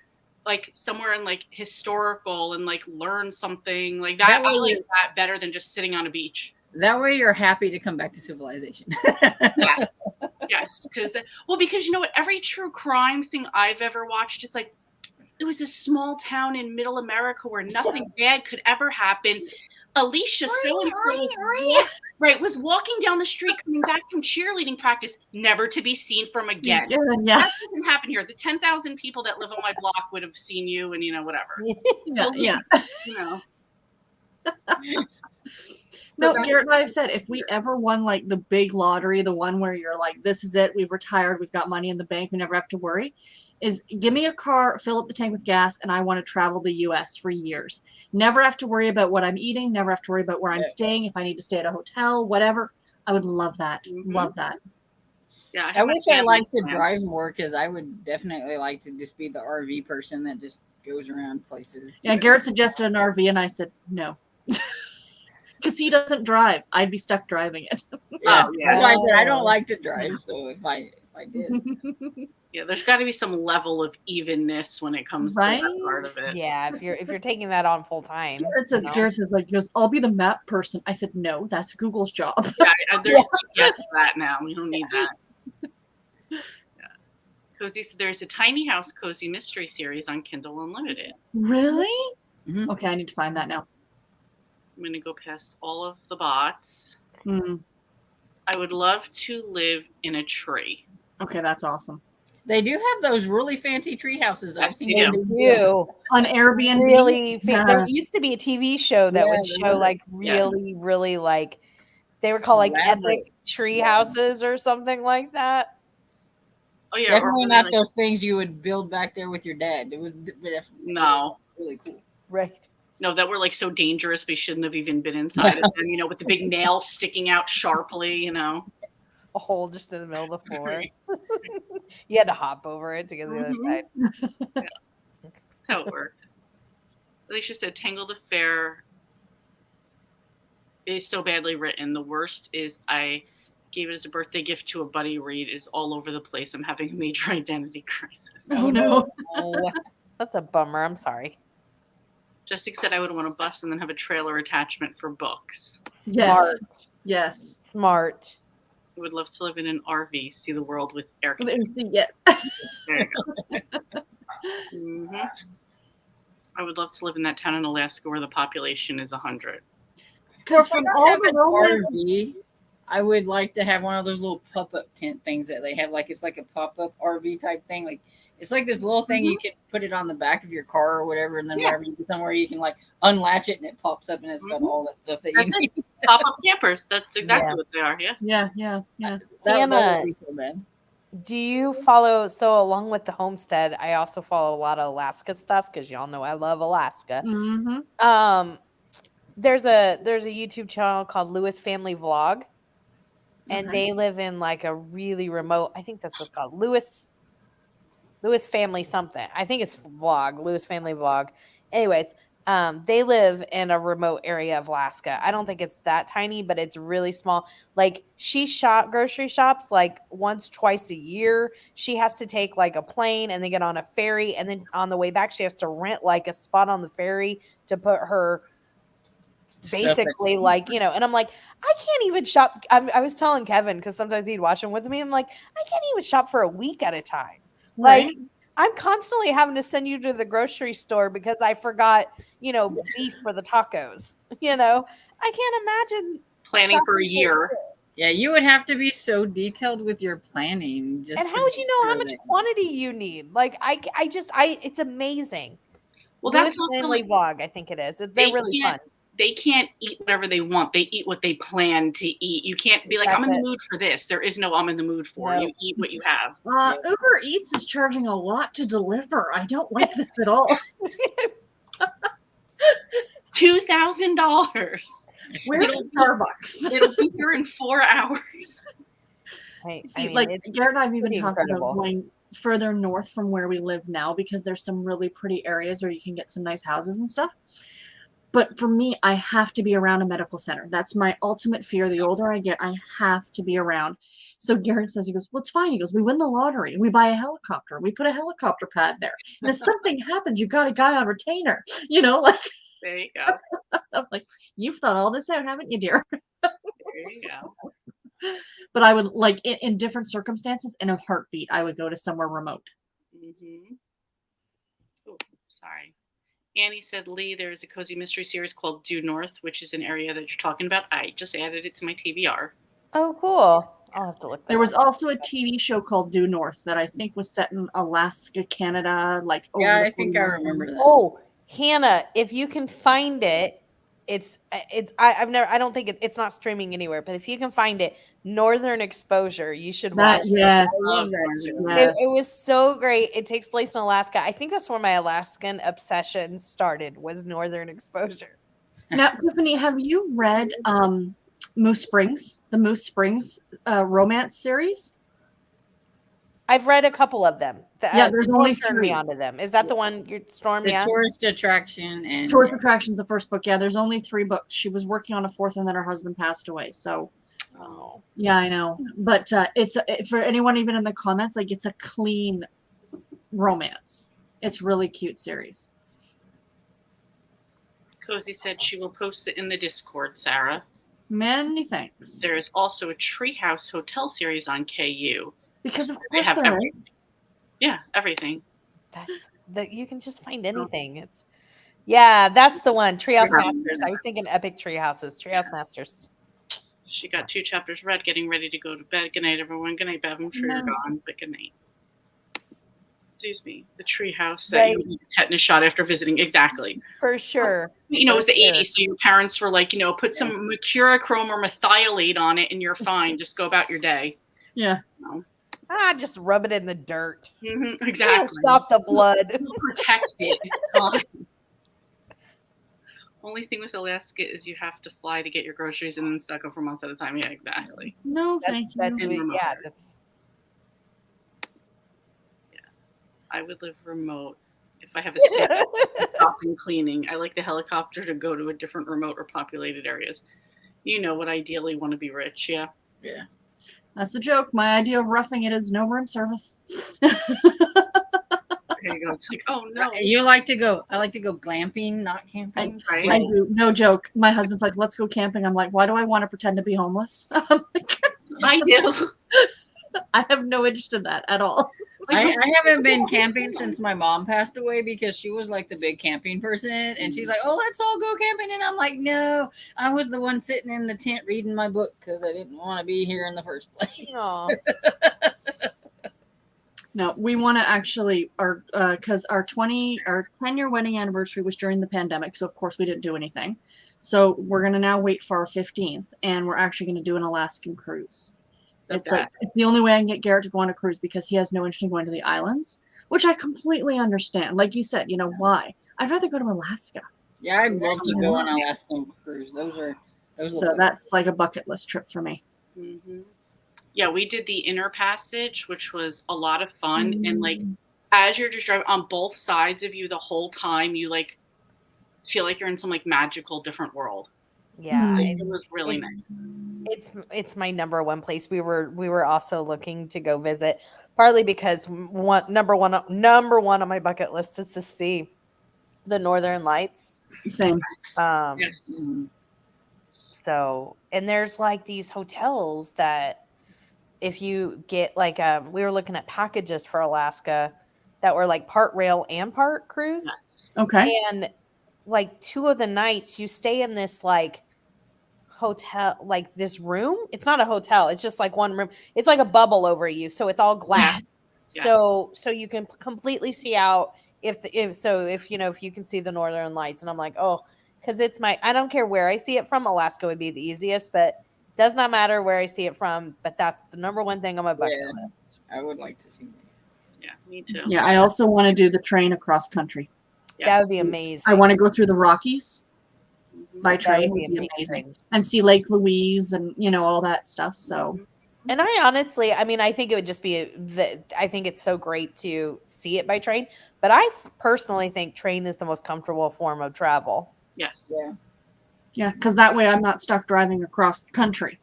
like somewhere in like historical and like learn something like that. I like that better than just sitting on a beach. That way you're happy to come back to civilization. Yes. Because you know what? Every true crime thing I've ever watched, it's like, it was a small town in middle America where nothing bad could ever happen. Alicia so-and-so was walking down the street coming back from cheerleading practice, never to be seen from again. Yeah. That doesn't happen here. The 10,000 people that live on my block would have seen you and, you know, whatever. Yeah. You know. No, Garrett and I have said if we ever won like the big lottery, the one where you're like, this is it, we've retired, we've got money in the bank, we never have to worry, is give me a car, fill up the tank with gas, and I want to travel the US for years. Never have to worry about what I'm eating, never have to worry about where I'm staying, if I need to stay at a hotel, whatever. I would love that. Love that. Yeah, I wish I liked to drive more because I would definitely like to just be the RV person that just goes around places. Yeah, Garrett suggested an RV, and I said no. Because he doesn't drive. I'd be stuck driving it. Yeah. Oh, yeah. That's why I said I don't like to drive. So if I did, Yeah, there's got to be some level of evenness when it comes to Right? that part of it. Yeah, if you're taking that on full time. Garrett says, like, he goes, I'll be the map person. I said, no, that's Google's job. Yeah, there's yes to that now. We don't need that. Yeah. Cozy, there's a tiny house cozy mystery series on Kindle Unlimited. Really? Mhm. Okay, I need to find that now. I'm going to go past all of the bots. Mm. I would love to live in a tree. Okay, that's awesome. they do have those really fancy tree houses. I've seen They them. do. On Airbnb. Really there Yeah. used to be a TV show that Yeah, would show like really like they were called like Elaborate. epic tree houses or something like that. Oh yeah, Definitely not those things you would build back there with your dad. It was No. really cool. Right. No, that were like so dangerous we shouldn't have even been inside of them, with the big nails sticking out sharply, A hole just in the middle of the floor. You had to hop over it to get to the other side. Yeah. That's how it worked. Alicia said Tangled Affair is so badly written. The worst is I gave it as a birthday gift to a buddy read. Is all over the place. I'm having a major identity crisis. Oh, no. Oh, that's a bummer. I'm sorry. Jessica said I would want a bus and then have a trailer attachment for books. Smart. Yes. Smart. I would love to live in an RV, see the world with air conditioning. Yes. There you go. I would love to live in that town in Alaska where the population is 100. Because from all the romance, RV, I would like to have one of those little pop-up tent things that they have. Like it's like a pop-up RV type thing. Like it's like this little thing you can put it on the back of your car or whatever, and then wherever you get somewhere you can like unlatch it and it pops up and it's got all that stuff that That's you need. Pop-up campers. That's exactly what they are. Yeah. Yeah. That Hannah, would be so bad. do you follow? So along with the homestead, I also follow a lot of Alaska stuff because y'all know I love Alaska. Mm-hmm. There's a YouTube channel called Lewis Family Vlog, and they live in like a really remote. I think that's what's called Lewis Family something. I think it's vlog. Lewis Family Vlog. Anyways, they live in a remote area of Alaska. I don't think it's that tiny, but it's really small. Like she grocery shops like once, twice a year. She has to take like a plane and then get on a ferry. And then on the way back, she has to rent like a spot on the ferry to put her basically like, and I'm like, I can't even shop. I was telling Kevin, because sometimes he'd watch them with me. I'm like, I can't even shop for a week at a time. Like, I'm constantly having to send you to the grocery store because I forgot, beef for the tacos. I can't imagine planning for a year. Yeah, you would have to be so detailed with your planning. And how would you know how much quantity you need? Like, it's amazing. Well, Lewis that's also Family Vlog, I think it is. They're really fun. They can't eat whatever they want. They eat what they plan to eat. You can't be like, I'm in the mood for this. There is no I'm in the mood for. No. You eat what you have. Uber Eats is charging a lot to deliver. I don't like this at all. $2,000. Where's Starbucks? It'll be here in 4 hours. Garrett and I've even talked about going further north from where we live now because there's some really pretty areas where you can get some nice houses and stuff. But for me, I have to be around a medical center. That's my ultimate fear. The older I get, I have to be around. So Garrett says, he goes, well, it's fine. He goes, we win the lottery. We buy a helicopter. We put a helicopter pad there. And if something happens, you've got a guy on retainer. There you go. I'm like, you've thought all this out, haven't you, dear? There you go. But I would, like, in different circumstances, in a heartbeat, I would go to somewhere remote. Mm-hmm. Oh, sorry. Annie said, Lee, there's a cozy mystery series called Due North, which is an area that you're talking about. I just added it to my TBR. Oh, cool. I'll have to look. There was also a TV show called Due North that I think was set in Alaska, Canada. I think I remember that. Oh, Hannah, if you can find it, I don't think it's not streaming anywhere, but if you can find it, Northern Exposure, you should That watch yes, I love that Northern. show. yes. it was so great. It takes place in Alaska. I think that's where my Alaskan obsession started, was Northern Exposure. Now, Tiffany, have you read Moose Springs, the Moose Springs romance series? I've read a couple of them. Yeah, there's Storm only turned me 3. onto them. Is that the one you're Storm? The Yeah. tourist attraction and Tourist Attractions, the first book. Yeah, there's only 3 books. She was working on a 4th, and then her husband passed away. So, Oh. yeah, I know. But it's for anyone even in the comments, like it's a clean romance. It's really cute series. Cozy said she will post it in the Discord, Sarah. Many thanks. There is also a Treehouse Hotel series on KU. Because of They course have there is. everything. Yeah, everything. That's that you can just find anything. It's that's the one. Treehouse Treehouse. Masters. I was thinking Epic Treehouses. Treehouse Masters. She got 2 chapters read, getting ready to go to bed. Good night, everyone. Good night, Bev. I'm sure you're No. gone, but good night. Excuse me. The treehouse that Right. you need a tetanus shot after visiting. Exactly. For sure. You know, it was the For sure. 80s, so your parents were like, put some mercurochrome or methylate on it and you're fine. Just go about your day. Yeah. Just rub it in the dirt. Mm-hmm, It'll exactly. stop the blood. Protect it. It's fine. Only thing with Alaska is you have to fly to get your groceries and then stuck up for months at a time. Yeah, exactly. No, thank you. That's In remote. that's I would live remote if I have a schedule to stop and cleaning. I like the helicopter to go to a different remote or populated areas. You know what ideally want to be rich, yeah. yeah. That's the joke. My idea of roughing it is no room service. There you go. It's like, oh no. You like to go? I like to go glamping, not camping. Right? I do. No joke. My husband's like, let's go camping. I'm like, why do I want to pretend to be homeless? I'm like, I do. I have no interest in that at all. I haven't been camping since my mom passed away because she was like the big camping person. And she's like, oh, let's all go camping. And I'm like, no, I was the one sitting in the tent reading my book because I didn't want to be here in the first place. Aw. No, we want to actually, because our 10-year wedding anniversary was during the pandemic. So, of course, we didn't do anything. So, we're going to now wait for our 15th. And we're actually going to do an Alaskan cruise. It's Okay. like it's the only way I can get Garrett to go on a cruise because he has no interest in going to the islands, which I completely understand. Like you said, why? I'd rather go to Alaska. Yeah, I'd love to go on an Alaskan cruise. So that's like a bucket list trip for me. Mm-hmm. Yeah, we did the Inner Passage, which was a lot of fun. And like, as you're just driving on both sides of you the whole time, you like feel like you're in some like magical different world. Yeah. It was really nice. It's my number one place. We were also looking to go visit, partly because number one on my bucket list is to see the Northern Lights. Same. Yes. So, and there's like these hotels that if you get like we were looking at packages for Alaska that were like part rail and part cruise. Okay. And like 2 of the nights you stay in this like hotel, like this room. It's not a hotel. It's just like one room. It's like a bubble over you. So it's all glass. Yeah. So you can completely see out if you can see the Northern Lights. And I'm like, oh, because I don't care where I see it from. Alaska would be the easiest, but it does not matter where I see it from. But that's the number one thing on my bucket list. I would like to see that. Yeah, me too. Yeah, I also want to do the train across country. Yes. That would be amazing. I want to go through the Rockies by That train. would be amazing. And see Lake Louise and all that stuff. So And I honestly, I think it would just be I think it's so great to see it by train. But I personally think train is the most comfortable form of travel. Yes. Yeah. yeah, because that way I'm not stuck driving across the country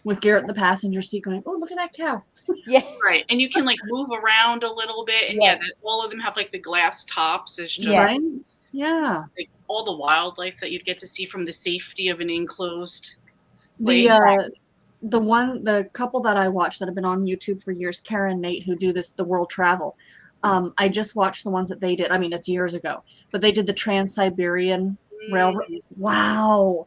with Garrett in the passenger seat going, oh, look at that cow. Yeah. Right. And you can like move around a little bit. And Yes. all of them have like the glass tops. It's just Yes. Right? Yeah. like all the wildlife that you'd get to see from the safety of an enclosed place. The couple that I watched that have been on YouTube for years, Kara and Nate, who do the world travel. I just watched the ones that they did. I mean, it's years ago, but they did the Trans-Siberian Railroad. Wow.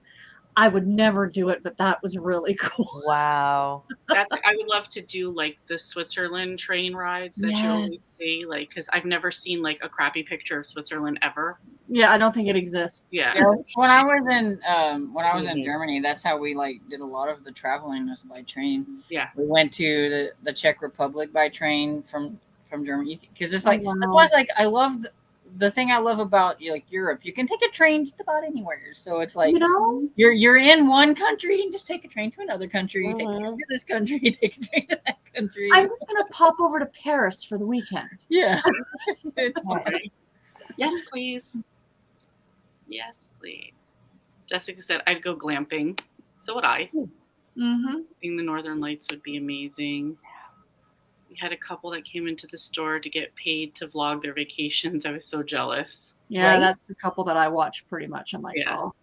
I would never do it, but that was really cool. Wow. I would love to do like the Switzerland train rides that you always see, like because I've never seen like a crappy picture of Switzerland ever. Yeah, I don't think it exists. Yeah. Yeah, when I was in Amazing. Germany, that's how we like did a lot of the traveling was by train. Yeah. We went to the Czech Republic by train from Germany because it's like wow. that's why it's like I love the thing I love about like Europe. You can take a train just about anywhere, so it's like You know? you're in one country and just take a train to another country. You take a Mhm. train to this country, you take a train to that country. I'm just gonna pop over to Paris for the weekend. Yeah, it's Okay. Yes, please. Yes, please. Jessica said I'd go glamping. So would I. Mm-hmm. Seeing the Northern Lights would be amazing. We had a couple that came into the store to get paid to vlog their vacations. I was so jealous. Yeah, Right? that's the couple that I watch pretty much. I'm like, Yeah. oh.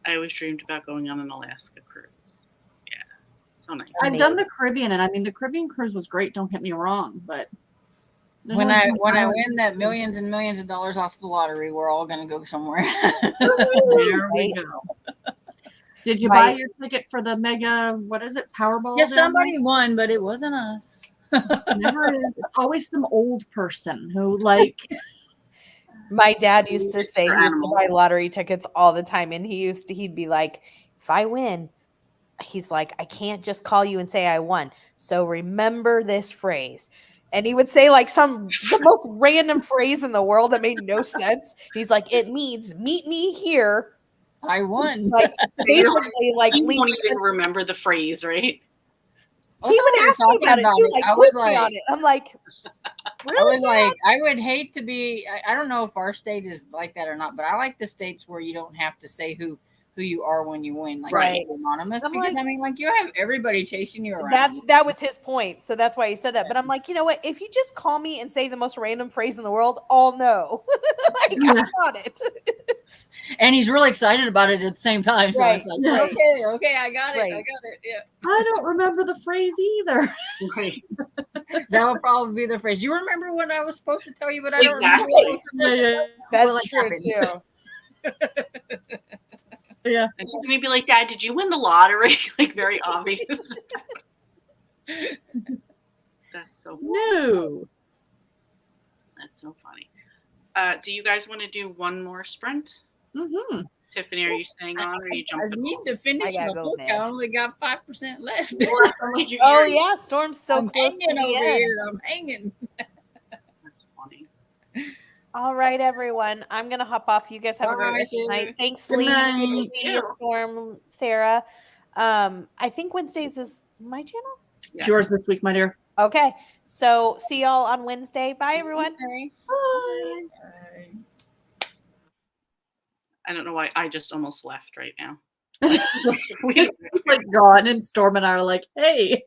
I always dreamed about going on an Alaska cruise. Yeah. So nice. I've done the Caribbean, and I mean, the Caribbean cruise was great. Don't get me wrong, but there's when only I so when I much. win that millions and millions of dollars off the lottery, we're all gonna go somewhere. There we Right? go. Did you My- buy your ticket for the mega? What is it? Powerball? Yeah, down somebody won, but it wasn't us. there? Never is. It's always some old person who like. My dad used to It's say for he used to animals. buy lottery tickets all the time, and he'd be like, if I win, he's like, I can't just call you and say I won. So remember this phrase. And he would say like the most random phrase in the world that made no sense. He's like, it means meet me here. I won. Like basically like You leave won't it- even remember the phrase, right? he would ask me about it too, like I quiz was me like, on it. I'm like, I really? was like, I would hate to be. I don't know if our state is like that or not, but I like the states where you don't have to say who you are when you win, like Right. it's anonymous. I'm Because like- I mean, like you have everybody chasing you around. That was his point. So that's why he said that. But I'm like, you know what? If you just call me and say the most random phrase in the world, I'll know. Like, I got it. And he's really excited about it at the same time. So Right, it's like, right. okay, I got it, Right. I got it. Yeah, I don't remember the phrase either. Right. that would probably be the phrase. You remember what I was supposed to tell you, but I don't Exactly. remember. Yeah. That's Well, it true happened. too. Yeah. And she's gonna be like, Dad, did you win the lottery? Like very obvious. That's so No. That's so funny. Do you guys want to do one more sprint? Mm-hmm. Tiffany, are you staying on or are you I jumping? need to finish gotta my go, book. man. I only got 5% left. Oh yeah, Storm's so I'm close to hanging the over end. here. I'm hanging. That's funny. All right, everyone. I'm gonna hop off. You guys have a All great right, rest of the Sarah. night. Thanks, Good Lee. Good to night. see you, Storm, Sarah. I think Wednesdays is my channel. Yeah. It's yours this week, my dear. Okay. So see y'all on Wednesday. Bye, everyone. Bye. I don't know why I just almost left right now. It's like gone, and Storm and I are like, hey.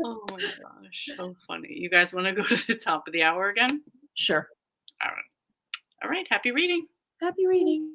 Oh my gosh, so funny. You guys want to go to the top of the hour again? Sure. All right. All right. Happy reading. Happy reading.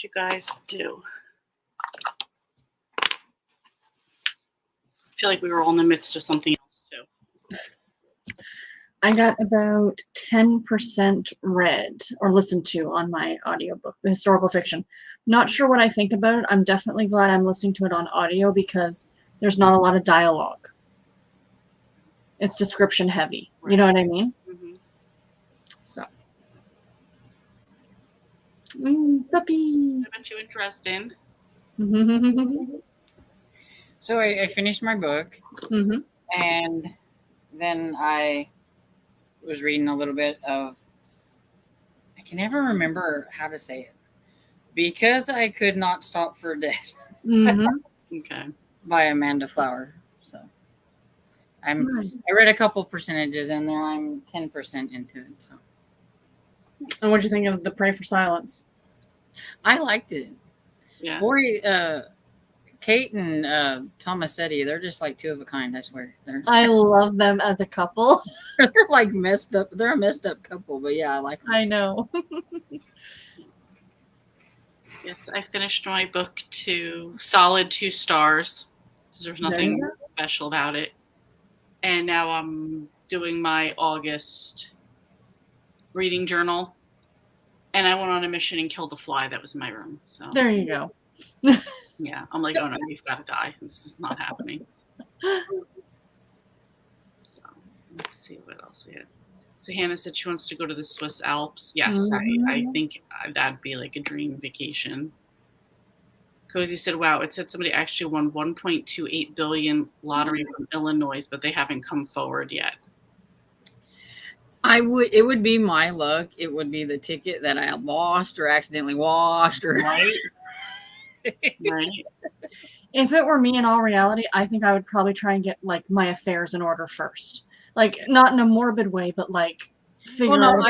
you guys do? I feel like we were all in the midst of something else too. I got about 10% read or listened to on my audiobook, the historical fiction. Not sure what I think about it. I'm definitely glad I'm listening to it on audio because there's not a lot of dialogue. It's description heavy. You know what I mean? Mm-hmm. So. Puppy. I bet you interesting. So I finished my book, and then I was reading a little bit of, I can never remember how to say it, Because I Could Not Stop for Death Okay. by Amanda Flower. So I read a couple percentages in there. I'm 10% into it. So. And what'd you think of The Pray for Silence? I liked it. Yeah. Boy, Kate and Tomasetti, they're just like two of a kind, I swear. I love them as a couple. They're like messed up. They're a messed up couple, but yeah, I like them. I know. Yes, I finished my book to solid 2 stars. There's nothing special about it. And now I'm doing my August reading journal. And I went on a mission and killed a fly that was in my room. So there you go. Yeah, I'm like, oh no, you've got to die. This is not happening. So let's see what else we had. So Hannah said she wants to go to the Swiss Alps. Yes, I think that'd be like a dream vacation. Cozy said, wow, it said somebody actually won 1.28 billion lottery from Illinois, but they haven't come forward yet. It would be my luck. It would be the ticket that I lost or accidentally washed or right. If it were me in all reality, I think I would probably try and get like my affairs in order first. Like not in a morbid way, but like figure out.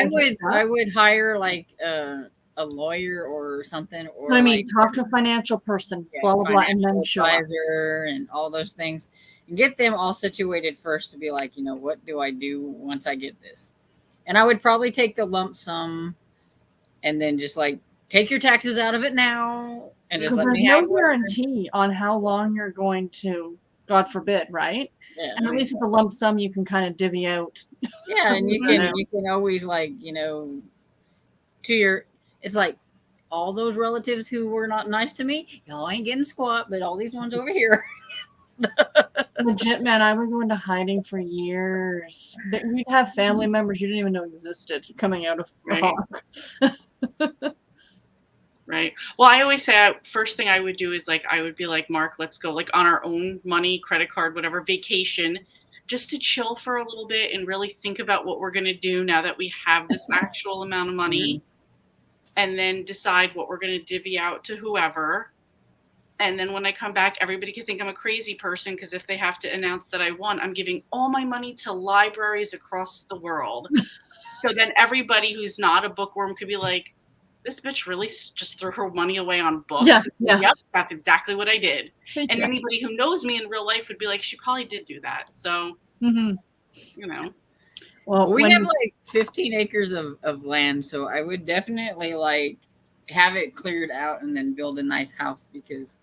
I would hire like a lawyer or something, or I mean, talk to a financial person, blah blah blah, and then advisor and all those things, and get them all situated first to be like, you know, what do I do once I get this? And I would probably take the lump sum, and then just like take your taxes out of it now, and just let me have. There's no guarantee on how long you're going to, God forbid, right? Yeah, and at least with the lump sum, you can kind of divvy out. Yeah, and you can always like, you know, it's like all those relatives who were not nice to me, y'all ain't getting squat, but all these ones over here. Legit, man, I would go into hiding for years. We'd have family members you didn't even know existed coming out of the hawk. Right. Well, I always say first thing I would do is like I would be like, Mark, let's go like on our own money, credit card, whatever, vacation, just to chill for a little bit and really think about what we're going to do now that we have this actual amount of money, and then decide what we're going to divvy out to whoever. And then when I come back, everybody can think I'm a crazy person because if they have to announce that I won, I'm giving all my money to libraries across the world. So then everybody who's not a bookworm could be like, this bitch really just threw her money away on books. Yeah. Yep, that's exactly what I did. And anybody who knows me in real life would be like, she probably did do that. So, you know. Well, we have like 15 acres of land, so I would definitely like have it cleared out and then build a nice house because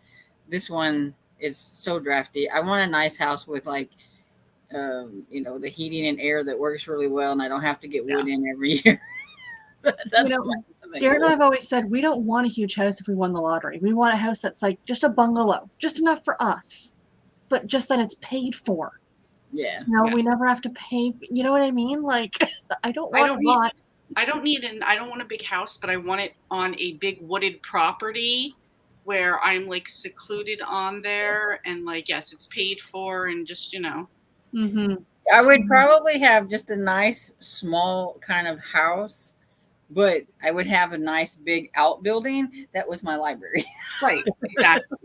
this one is so drafty. I want a nice house with like, you know, the heating and air that works really well, and I don't have to get wood in every year. That's Garrett and I have always said we don't want a huge house if we won the lottery. We want a house that's like just a bungalow, just enough for us, but just that it's paid for. Yeah. No, we never have to pay. You know what I mean? Like, I don't want a big house, but I want it on a big wooded property where I'm like secluded on there, and like, yes, it's paid for, and just, you know. I would probably have just a nice small kind of house, but I would have a nice big outbuilding that was my library. Right, exactly.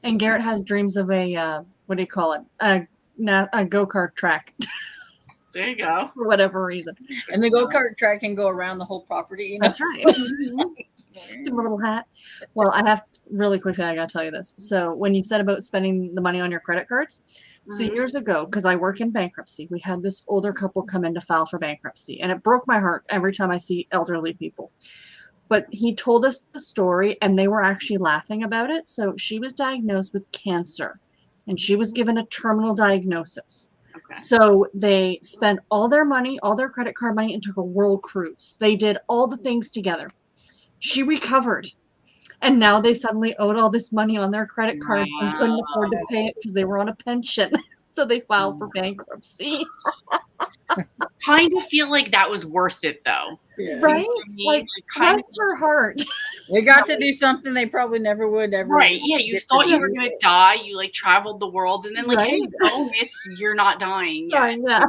And Garrett has dreams of a what do you call it? A go-kart track. There you go. For whatever reason. And the go-kart track can go around the whole property. You know? That's right. A little hat. Well, I have really quickly, I gotta tell you this. So when you said about spending the money on your credit cards, so years ago, because I work in bankruptcy, we had this older couple come in to file for bankruptcy, and it broke my heart every time I see elderly people. But he told us the story, and they were actually laughing about it. So she was diagnosed with cancer, and she was given a terminal diagnosis. Okay. So they spent all their money, all their credit card money, and took a world cruise. They did all the things together. She recovered. And now they suddenly owed all this money on their credit cards and couldn't afford to pay it because they were on a pension. So they filed for bankruptcy. Kind of feel like that was worth it, though. Yeah. Right? You know what I mean? Like, kind bless her heart. They got to do something they probably never would ever. Right. Yeah. You get to thought you do. were going to die. You like traveled the world, and then like, hey, Right. oh, miss, you're not dying. Yet. Dying, yeah.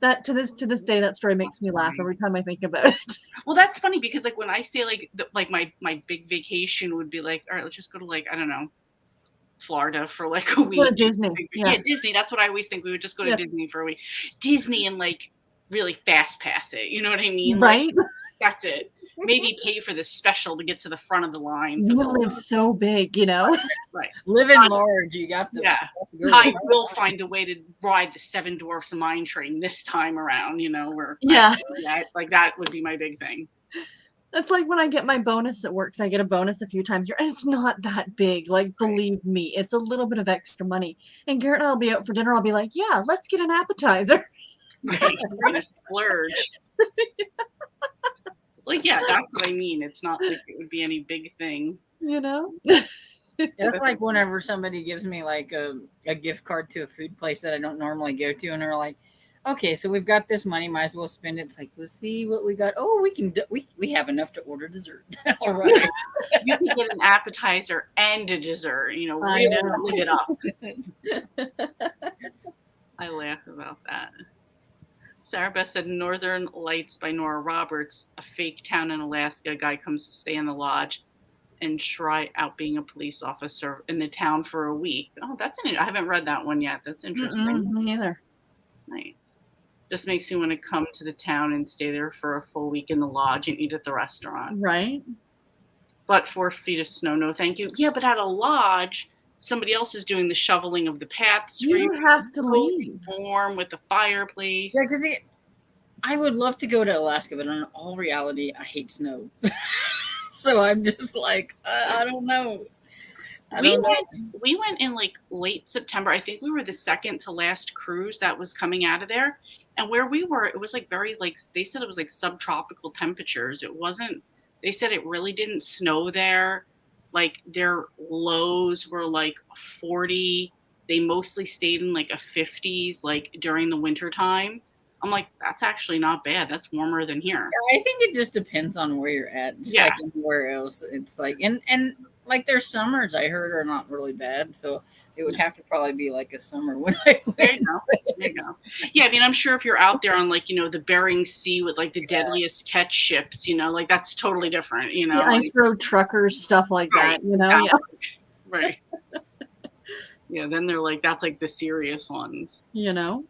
That to this day, that story makes me laugh every time I think about it. Well, that's funny because like when I say like my big vacation would be like, all right, let's just go to like, I don't know, Florida for like a week. Go to Disney. Yeah, Disney. That's what I always think. We would just go to Disney for a week. Disney and like really fast pass it. You know what I mean? Right? Like, that's it. Maybe pay for the special to get to the front of the line. You live so big, you know? Right. Living large, you got the. Yeah. I will find a way to ride the Seven Dwarfs Mine Train this time around, you know, where like that would be my big thing. It's like when I get my bonus at work, 'cause I get a bonus a few times a year, and it's not that big. Like, believe me, it's a little bit of extra money. And Garrett and I'll be out for dinner. I'll be like, yeah, let's get an appetizer. Right. We're gonna splurge. Like, yeah, that's what I mean. It's not like it would be any big thing. You know? It's like whenever somebody gives me like a gift card to a food place that I don't normally go to, and they're like, okay, so we've got this money, might as well spend it. It's like, let's see what we got. Oh, we can we have enough to order dessert. All right. You can get an appetizer and a dessert, you know, really live it up. I laugh about that. Sarah Beth said Northern Lights by Nora Roberts, a fake town in Alaska. A guy comes to stay in the lodge and try out being a police officer in the town for a week. Oh, that's I haven't read that one yet. That's interesting. Me neither. Nice. Just makes you want to come to the town and stay there for a full week in the lodge and eat at the restaurant. Right. But 4 feet of snow, no thank you. Yeah, but at a lodge, somebody else is doing the shoveling of the paths. You have to leave. Warm with the fireplace. Yeah, because I would love to go to Alaska, but in all reality, I hate snow. So I'm just like, I don't know. We went in like late September. I think we were the second to last cruise that was coming out of there. And where we were, it was like very like, they said it was like subtropical temperatures. It wasn't, they said it really didn't snow there. Like their lows were like 40. They mostly stayed in like a 50s, like during the winter time. I'm like, that's actually not bad. That's warmer than here. I think it just depends on where you're at. Just like anywhere else. It's like, and like their summers I heard are not really bad. So it would have to probably be like a summer when I went. There you go. Yeah, I mean, I'm sure if you're out there on like, you know, the Bering Sea with like the deadliest catch ships, you know, like that's totally different, you know. The ice road truckers, stuff like that, you know. Exactly. Yeah. Right. Yeah, then they're like, that's like the serious ones. You know.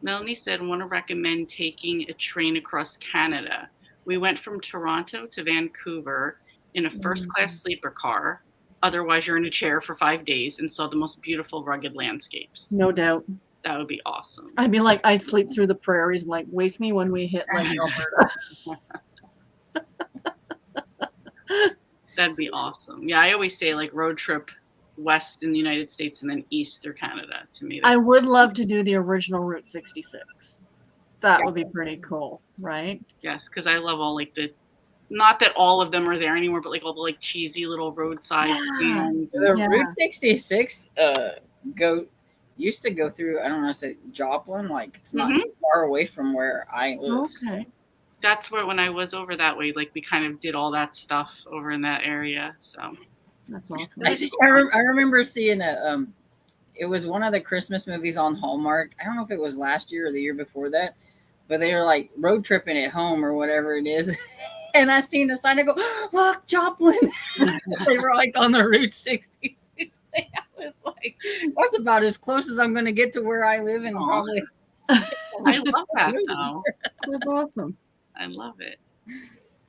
Melanie said, want to recommend taking a train across Canada. We went from Toronto to Vancouver in a first-class sleeper car. Otherwise, you're in a chair for 5 days and saw the most beautiful rugged landscapes. No doubt. That would be awesome. I'd be like, I'd sleep through the prairies and like wake me when we hit like Alberta. That'd be awesome. Yeah, I always say like road trip west in the United States and then east through Canada. To me, I would love to do the original Route 66. That would be pretty cool, right? Yes, because I love all like the, not that all of them are there anymore, but like all the like cheesy little roadside stands. The Route 66 used to go through, I don't know, say Joplin, like it's not too far away from where I live. Okay. That's where when I was over that way, like we kind of did all that stuff over in that area. So that's awesome. I remember seeing it was one of the Christmas movies on Hallmark. I don't know if it was last year or the year before that, but they were like road tripping at home or whatever it is. And I seen a sign. I go, look, Joplin. They were like on the Route 66 thing. I was like, that's about as close as I'm going to get to where I live. And probably. I love that though. That's awesome. I love it.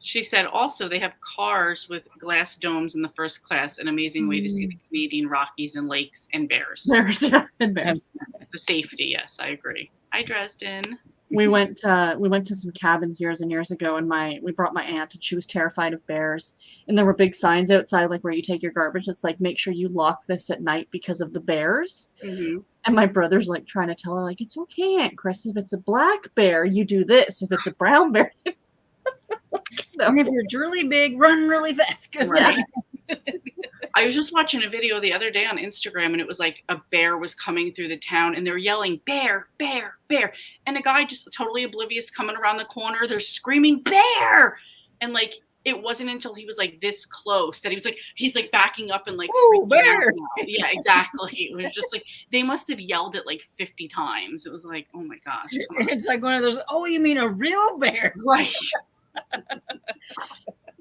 She said also they have cars with glass domes in the first class, an amazing way to see the Canadian Rockies and lakes and bears. Bears and bears. The safety, yes, I agree. Hi, Dresden. We went to some cabins years and years ago, and we brought my aunt, and she was terrified of bears. And there were big signs outside, like where you take your garbage. It's like, make sure you lock this at night because of the bears. Mm-hmm. And my brother's like trying to tell her, like, it's okay, Aunt Chris. If it's a black bear, you do this. If it's a brown bear, no. And if you're really big, run really fast. Right. I was just watching a video the other day on Instagram, and it was like a bear was coming through the town, and they're yelling, "Bear, bear, bear!" And a guy just totally oblivious coming around the corner, they're screaming, "Bear!" And like, it wasn't until he was like this close that he's like backing up and like, "Ooh, bear!" Yeah, exactly. It was just like they must have yelled it like 50 times. It was like, oh my gosh. It's like one of those, oh, you mean a real bear? Right.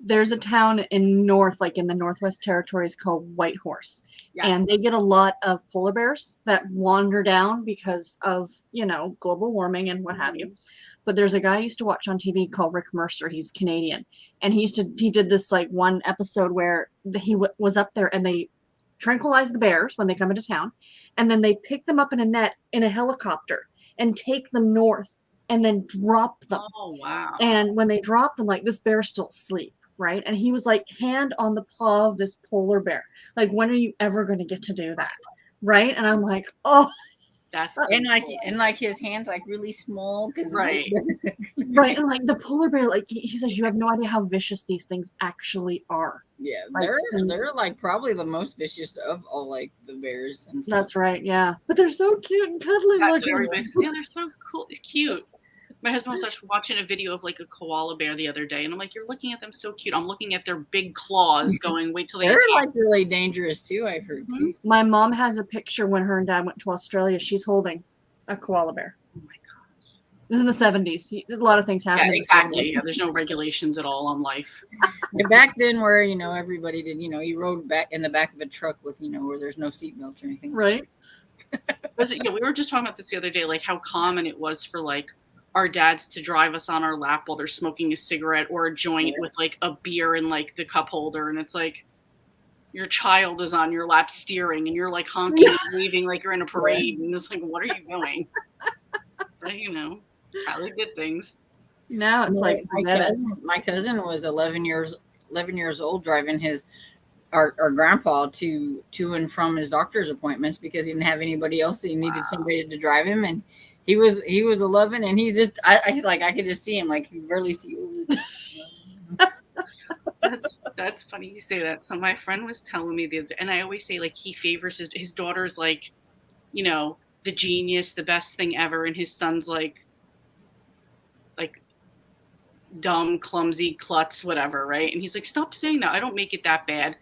There's a town in the Northwest Territories called Whitehorse. Yes. And they get a lot of polar bears that wander down because of, global warming and what have you. But there's a guy I used to watch on TV called Rick Mercer. He's Canadian. And he did this like one episode where he was up there, and they tranquilize the bears when they come into town. And then they pick them up in a net in a helicopter and take them north and then drop them. Oh, wow. And when they drop them, like, this bear's still asleep. Right. And he was like, hand on the paw of this polar bear. Like, when are you ever going to get to do that? Right. And I'm like, oh, that's so and like his hands like really small. Right. Right. And like the polar bear, like he says, you have no idea how vicious these things actually are. Yeah. Like, they're like probably the most vicious of all like the bears and stuff. That's right. Yeah. But they're so cute and cuddly. That's what everybody says. Yeah, they're so cool. It's cute. My husband was actually watching a video of like a koala bear the other day, and I'm like, "You're looking at them so cute." I'm looking at their big claws, going, "Wait till they." They're like really dangerous too. I've heard too. My mom has a picture when her and dad went to Australia. She's holding a koala bear. Oh my gosh! It was in the 70s. A lot of things happened. Yeah, exactly. Yeah, there's no regulations at all on life. And back then, where everybody did, you rode back in the back of a truck with where there's no seatbelts or anything. Right. Yeah, we were just talking about this the other day, like how common it was for like our dads to drive us on our lap while they're smoking a cigarette or a joint with like a beer in like the cup holder, and it's like your child is on your lap steering and you're like honking and waving like you're in a parade, and it's like, what are you doing? But, probably good things. Now it's like my cousin was 11 years old driving our grandpa to and from his doctor's appointments because he didn't have anybody else. He needed somebody to drive him, and he was 11, and he's just I could just see him, like you barely see you. That's funny you say that. So my friend was telling me and I always say like he favors his daughter's like, the genius, the best thing ever, and his son's like dumb, clumsy, klutz, whatever, right? And he's like, stop saying that. I don't make it that bad.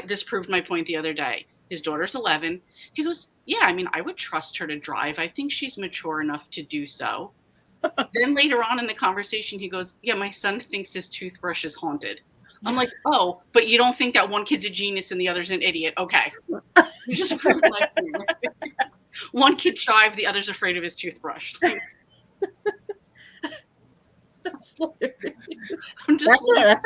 This proved my point the other day. His daughter's 11. He goes, yeah, I mean, I would trust her to drive. I think she's mature enough to do so. Then later on in the conversation, he goes, yeah, my son thinks his toothbrush is haunted. I'm like, oh, but you don't think that one kid's a genius and the other's an idiot. Okay. You just proved my point. One kid shy, the other's afraid of his toothbrush. That's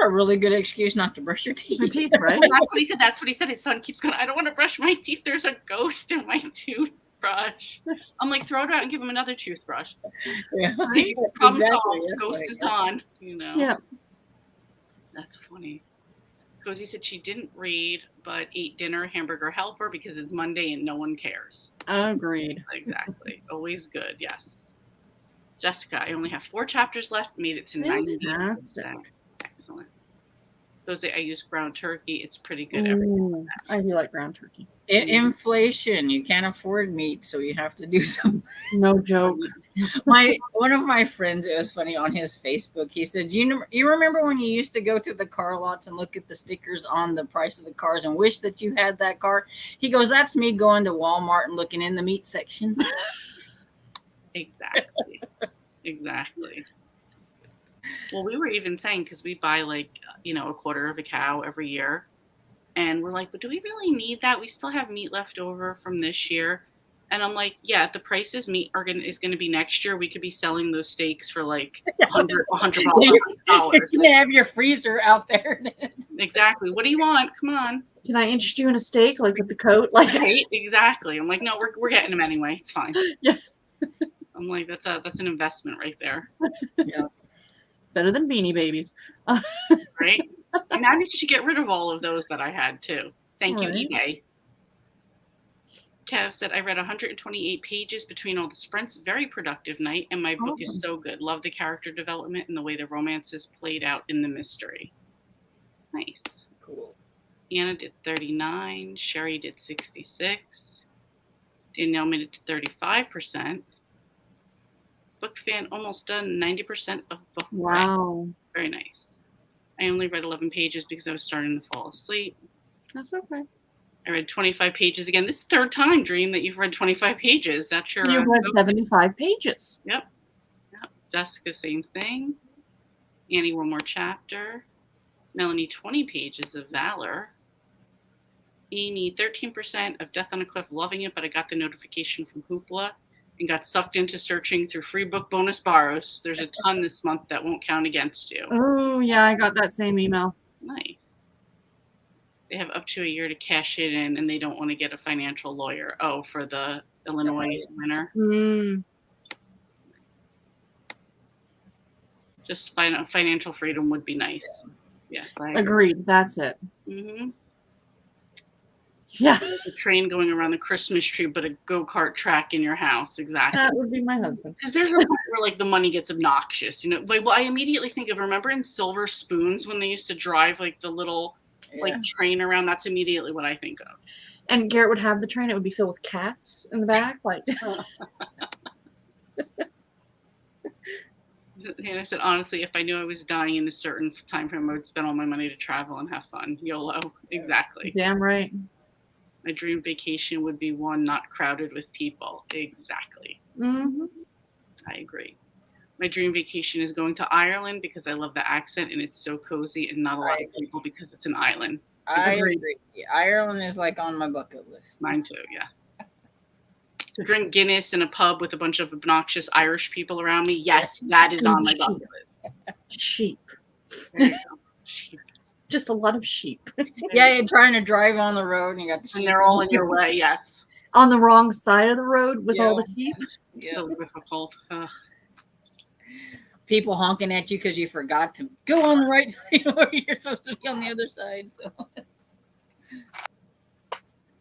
a really good excuse not to brush your teeth. Right? That's what he said. That's what he said. His son keeps going, I don't want to brush my teeth. There's a ghost in my toothbrush. I'm like, throw it out and give him another toothbrush. Yeah. Problem solved. Ghost is gone. Yeah. That's funny. Cozy said she didn't read, but ate dinner, hamburger helper, because it's Monday and no one cares. Agreed. Exactly. Always good. Yes. Jessica, I only have 4 chapters left. Made it to 90. Fantastic. Excellent. Those I use ground turkey. It's pretty good. I do like ground turkey. Inflation. You can't afford meat, so you have to do something. No joke. One of my friends, it was funny, on his Facebook, he said, you remember when you used to go to the car lots and look at the stickers on the price of the cars and wish that you had that car? He goes, that's me going to Walmart and looking in the meat section. Exactly. Well, we were even saying, because we buy like, a quarter of a cow every year. And we're like, but do we really need that? We still have meat left over from this year. And I'm like, yeah, the prices meat is going to be next year. We could be selling those steaks for like $100. You can have your freezer out there. Exactly. What do you want? Come on. Can I interest you in a steak, like with the coat? Like, right? Exactly. I'm like, no, we're getting them anyway. It's fine. Yeah. I'm like, that's an investment right there, Yeah. Better than Beanie Babies. right? I managed to get rid of all of those that I had too. Thank you, Right. eBay. Kev said, I read 128 pages between all the sprints. Very productive night, and my book is Awesome. so good. Love the character development and the way the romance is played out in the mystery. Nice. Cool. Anna did 39. Sherry did 66. Danielle made it to 35%. Book fan almost done 90% of book read. Wow. Very nice. I only read 11 pages because I was starting to fall asleep. That's okay. I read 25 pages again. This is the third time, Dream, that you've read 25 pages. That's your... You read 75 pages. Yep. Jessica, same thing. Annie, one more chapter. Melanie, 20 pages of Valor. Amy, 13% of Death on a Cliff, loving it, but I got the notification from Hoopla and got sucked into searching through free book bonus borrows. There's a ton this month that won't count against you. Oh, yeah, I got that same email. Nice. They have up to a year to cash it in, and they don't want to get a financial lawyer. Oh, for the Illinois winner. Just financial freedom would be nice. Yes, I agree. Agreed. That's it. Mm-hmm. Yeah. Like a train going around the Christmas tree, but a go-kart track in your house. Exactly. That would be my husband. Because there's a point where like the money gets obnoxious, you know. Like, well, I immediately think of, remember in Silver Spoons when they used to drive like the little like train around? That's immediately what I think of. And Garrett would have the train. It would be filled with cats in the back. Like. And I said, honestly, if I knew I was dying in a certain time frame, I would spend all my money to travel and have fun. YOLO. Exactly. Damn right. My dream vacation would be one not crowded with people. Exactly. Mm-hmm. I agree. My dream vacation is going to Ireland because I love the accent and it's so cozy and not a lot of people because it's an island. I agree. Ireland is like on my bucket list. Mine too, yes. To drink Guinness in a pub with a bunch of obnoxious Irish people around me, yes, that is on my bucket list. Sheep. There you go. Sheep. Just a lot of sheep. Yeah, you're trying to drive on the road and you got the sheep. And they're all in your way, yes. On the wrong side of the road with all the sheep. Yeah. So difficult. Ugh. People honking at you because you forgot to go on the right side or you're supposed to be on the other side. So.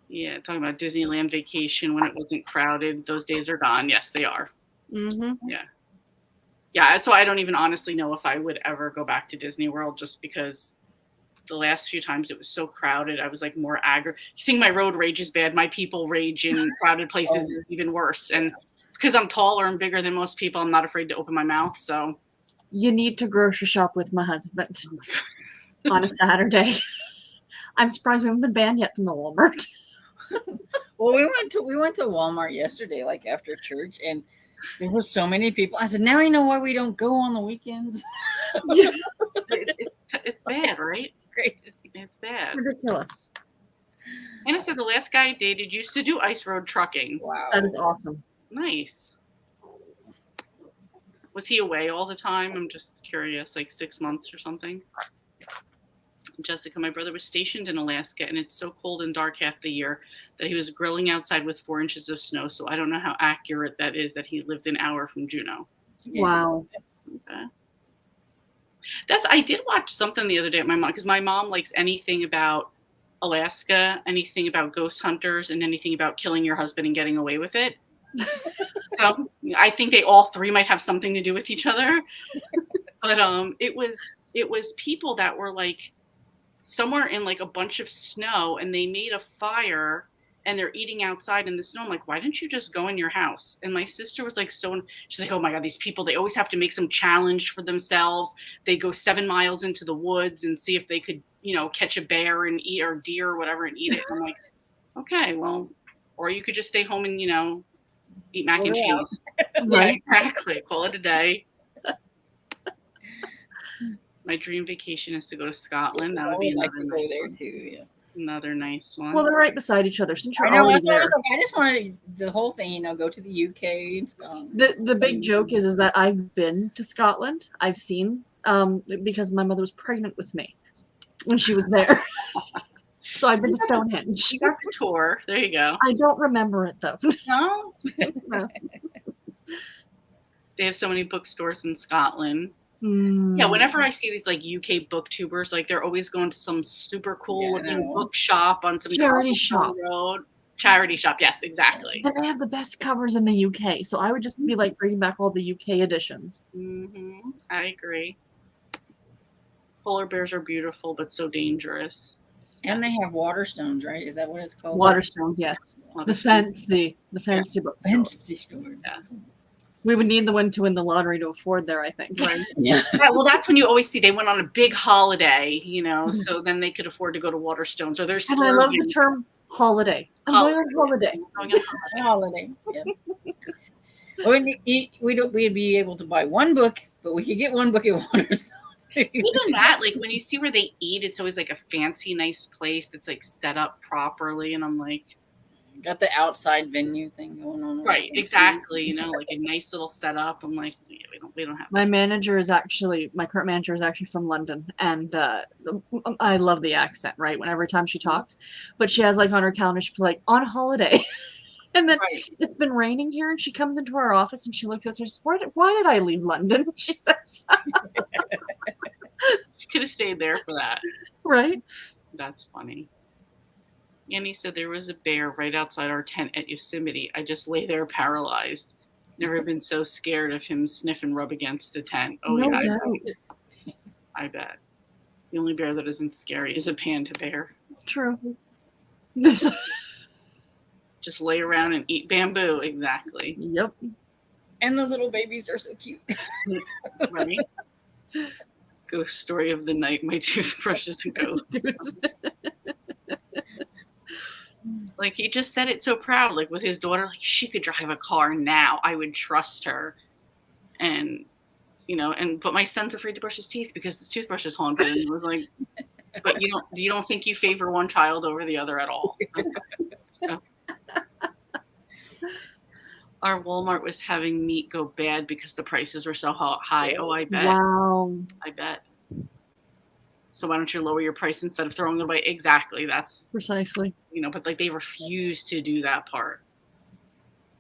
Yeah, talking about Disneyland vacation when it wasn't crowded. Those days are gone. Yes, they are. Mm-hmm. Yeah. Yeah, so I don't even honestly know if I would ever go back to Disney World just because the last few times it was so crowded. I was like more aggro. You think my road rage is bad? My people rage in crowded places is even worse. And because I'm taller and bigger than most people, I'm not afraid to open my mouth. So You need to grocery shop with my husband on a Saturday. I'm surprised we haven't been banned yet from the Walmart. Well, we went to Walmart yesterday, like after church, and there were so many people. I said, now I know why we don't go on the weekends. it's bad, right? Crazy. It's bad. Ridiculous. And I said the last guy I dated used to do ice road trucking. Wow. That is awesome. Nice. Was he away all the time? I'm just curious, like 6 months or something. Jessica, my brother was stationed in Alaska, and it's so cold and dark half the year that he was grilling outside with 4 inches of snow. So I don't know how accurate that is that he lived an hour from Juneau. Wow. Okay. I did watch something the other day at my mom, because my mom likes anything about Alaska, anything about ghost hunters, and anything about killing your husband and getting away with it. So I think they all three might have something to do with each other. But it was people that were like somewhere in like a bunch of snow, and they made a fire and they're eating outside in the snow. I'm like, why didn't you just go in your house? And my sister was like, she's like, oh my God, these people, they always have to make some challenge for themselves. They go 7 miles into the woods and see if they could, catch a bear and eat, or deer or whatever, and eat it. I'm like, okay, well, or you could just stay home and, eat mac and cheese. Yeah, exactly. Call it a day. My dream vacation is to go to Scotland. That would be another nice there one. too. Yeah. Another nice one. Well, they're right beside each other. Since you're I know. already That's why I there. was like, I just wanted the whole thing. Go to the UK and Scotland. The big joke is that I've been to Scotland. I've seen because my mother was pregnant with me when she was there. So I've been to Stonehenge. You got the tour. There you go. I don't remember it though. No? No. They have so many bookstores in Scotland. Mm. Yeah, whenever I see these like UK booktubers, like they're always going to some super cool Yeah, looking no. bookshop on some Charity cobblestone shop. road. Charity shop, yes, exactly. And they have the best covers in the UK, so I would just be like bringing back all the UK editions. I agree. Polar bears are beautiful, but so dangerous. And they have Waterstones, right? Is that what it's called? Waterstones, yes. The fancy bookstore. Fancy store. Yeah. We would need the one to win the lottery to afford there, I think, right? Yeah. Yeah, well, that's when you always see they went on a big holiday, so then they could afford to go to Waterstones. Or there's And I love the term holiday. I'm going on holiday. Holiday. Yeah. We'd be able to buy one book, but we could get one book at Waterstones. Even that, like when you see where they eat, it's always like a fancy, nice place that's like set up properly, and I'm like, got the outside venue thing going on. right, exactly, like a nice little setup. I'm like, yeah, we don't have. My current manager is actually from London, and I love the accent, right? Every time she talks, but she has like on her calendar, she's like on holiday. And then it's been raining here, and she comes into our office and she looks at us and says, why did I leave London? She says. She could have stayed there for that. Right? That's funny. Annie said there was a bear right outside our tent at Yosemite. I just lay there paralyzed. Never been so scared of him sniff and rub against the tent. Oh, no yeah, doubt. I bet. The only bear that isn't scary is a panda bear. True. Just lay around and eat bamboo. Exactly. Yep. And the little babies are so cute. Right? Ghost story of the night. My toothbrush is a ghost. Like he just said it so proud, like with his daughter, like she could drive a car now. I would trust her. And but my son's afraid to brush his teeth because his toothbrush is haunted. And it was like, but you don't think you favor one child over the other at all. Our Walmart was having meat go bad because the prices were so high. Oh, I bet. Wow. I bet. So why don't you lower your price instead of throwing it away? Exactly. That's precisely. But like they refuse to do that part.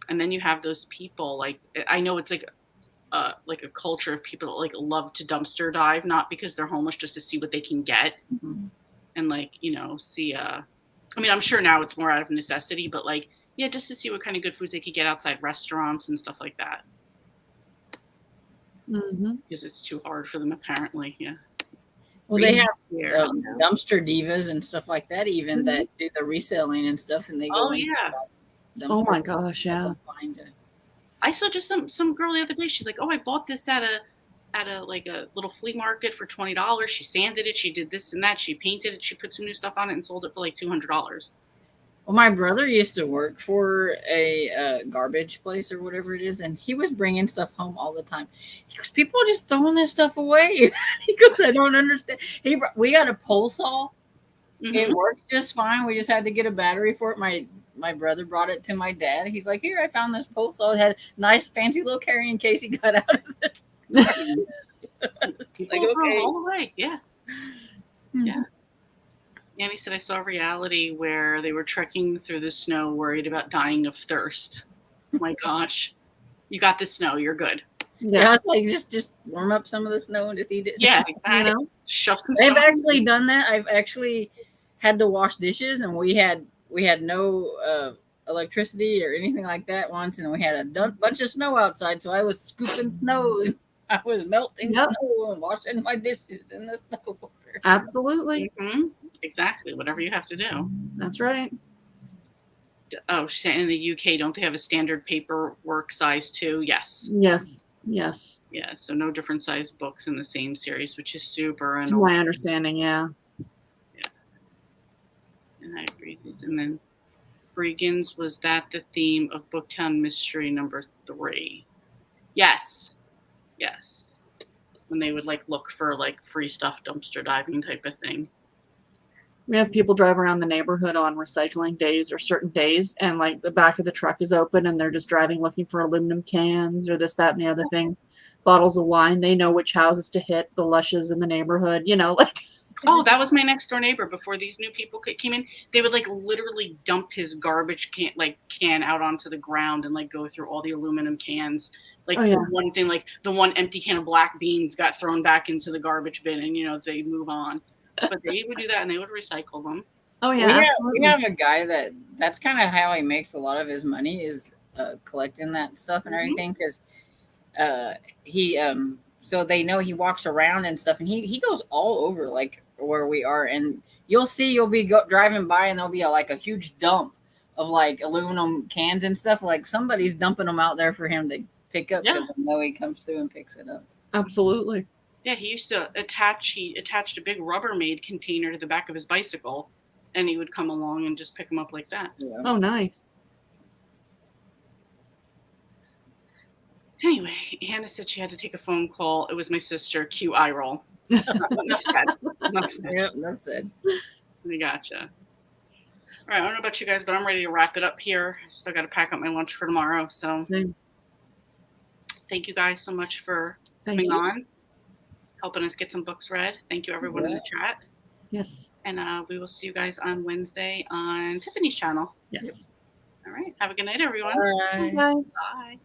And then you have those people, like I know it's like a culture of people that like love to dumpster dive, not because they're homeless, just to see what they can get. Mm-hmm. And see I mean, I'm sure now it's more out of necessity, but like, yeah, just to see what kind of good foods they could get outside restaurants and stuff like that. Mm-hmm. Because it's too hard for them, apparently. Yeah. Well, they have dumpster divas and stuff like that, even that do the reselling and stuff, and they go. Oh yeah. Oh my gosh, yeah. I saw just some girl the other day. She's like, "Oh, I bought this at a like a little flea market for $20. She sanded it. She did this and that. She painted it. She put some new stuff on it and sold it for like $200." Well, my brother used to work for a garbage place or whatever it is, and he was bringing stuff home all the time. He goes, people are just throwing this stuff away. He goes, I don't understand. We got a pole saw. Mm-hmm. It works just fine. We just had to get a battery for it. My brother brought it to my dad. He's like, here, I found this pole saw. It had a nice, fancy little carrying case he got out of it. Like, okay. All the way. Yeah. Mm-hmm. Yeah. Annie said, I saw a reality where they were trekking through the snow worried about dying of thirst. Oh my gosh. You got the snow. You're good. Yeah, I was like, just warm up some of the snow and just eat it. Yeah, exactly. Shove some They've actually done that. I've actually had to wash dishes, and we had no electricity or anything like that once, and we had a bunch of snow outside, so I was scooping snow, and I was melting snow and washing my dishes in the snow water. Absolutely. Mm-hmm. Exactly. Whatever you have to do. That's right. Oh, she's saying in the UK, don't they have a standard paperwork size too? Yes. Yes. Yes. Yeah. So no different size books in the same series, which is super annoying. To my understanding, yeah. Yeah. And I agree. And then Brigands, was that the theme of Booktown Mystery number 3? Yes. Yes. When they would like look for like free stuff, dumpster diving type of thing. We have people drive around the neighborhood on recycling days or certain days, and like the back of the truck is open and they're just driving looking for aluminum cans or this, that, and the other thing. Bottles of wine. They know which houses to hit, the lushes in the neighborhood, like. Oh, that was my next door neighbor before these new people came in. They would like literally dump his garbage can out onto the ground and like go through all the aluminum cans Like Oh, yeah. the one thing, like the one empty can of black beans got thrown back into the garbage bin, and they move on. But they would do that, and they would recycle them. Oh yeah, we absolutely. have a guy that's kind of how he makes a lot of his money is collecting that stuff and everything because he so they know he walks around and stuff and he goes all over like where we are and you'll be driving by and there'll be like a huge dump of like aluminum cans and stuff like somebody's dumping them out there for him to pick up because I know he comes through and picks it up. Absolutely. Yeah, he attached a big Rubbermaid container to the back of his bicycle, and he would come along and just pick them up like that. Yeah. Oh, nice. Anyway, Hannah said she had to take a phone call. It was my sister. Cue eye roll. Enough said. Yep, that's it. We gotcha. All right, I don't know about you guys, but I'm ready to wrap it up here. Still got to pack up my lunch for tomorrow. So thank you guys so much for coming on, helping us get some books read. Thank you, everyone in the chat. Yes. And we will see you guys on Wednesday on Tiffany's channel. Yes. All right. Have a good night, everyone. Bye. Bye. Bye.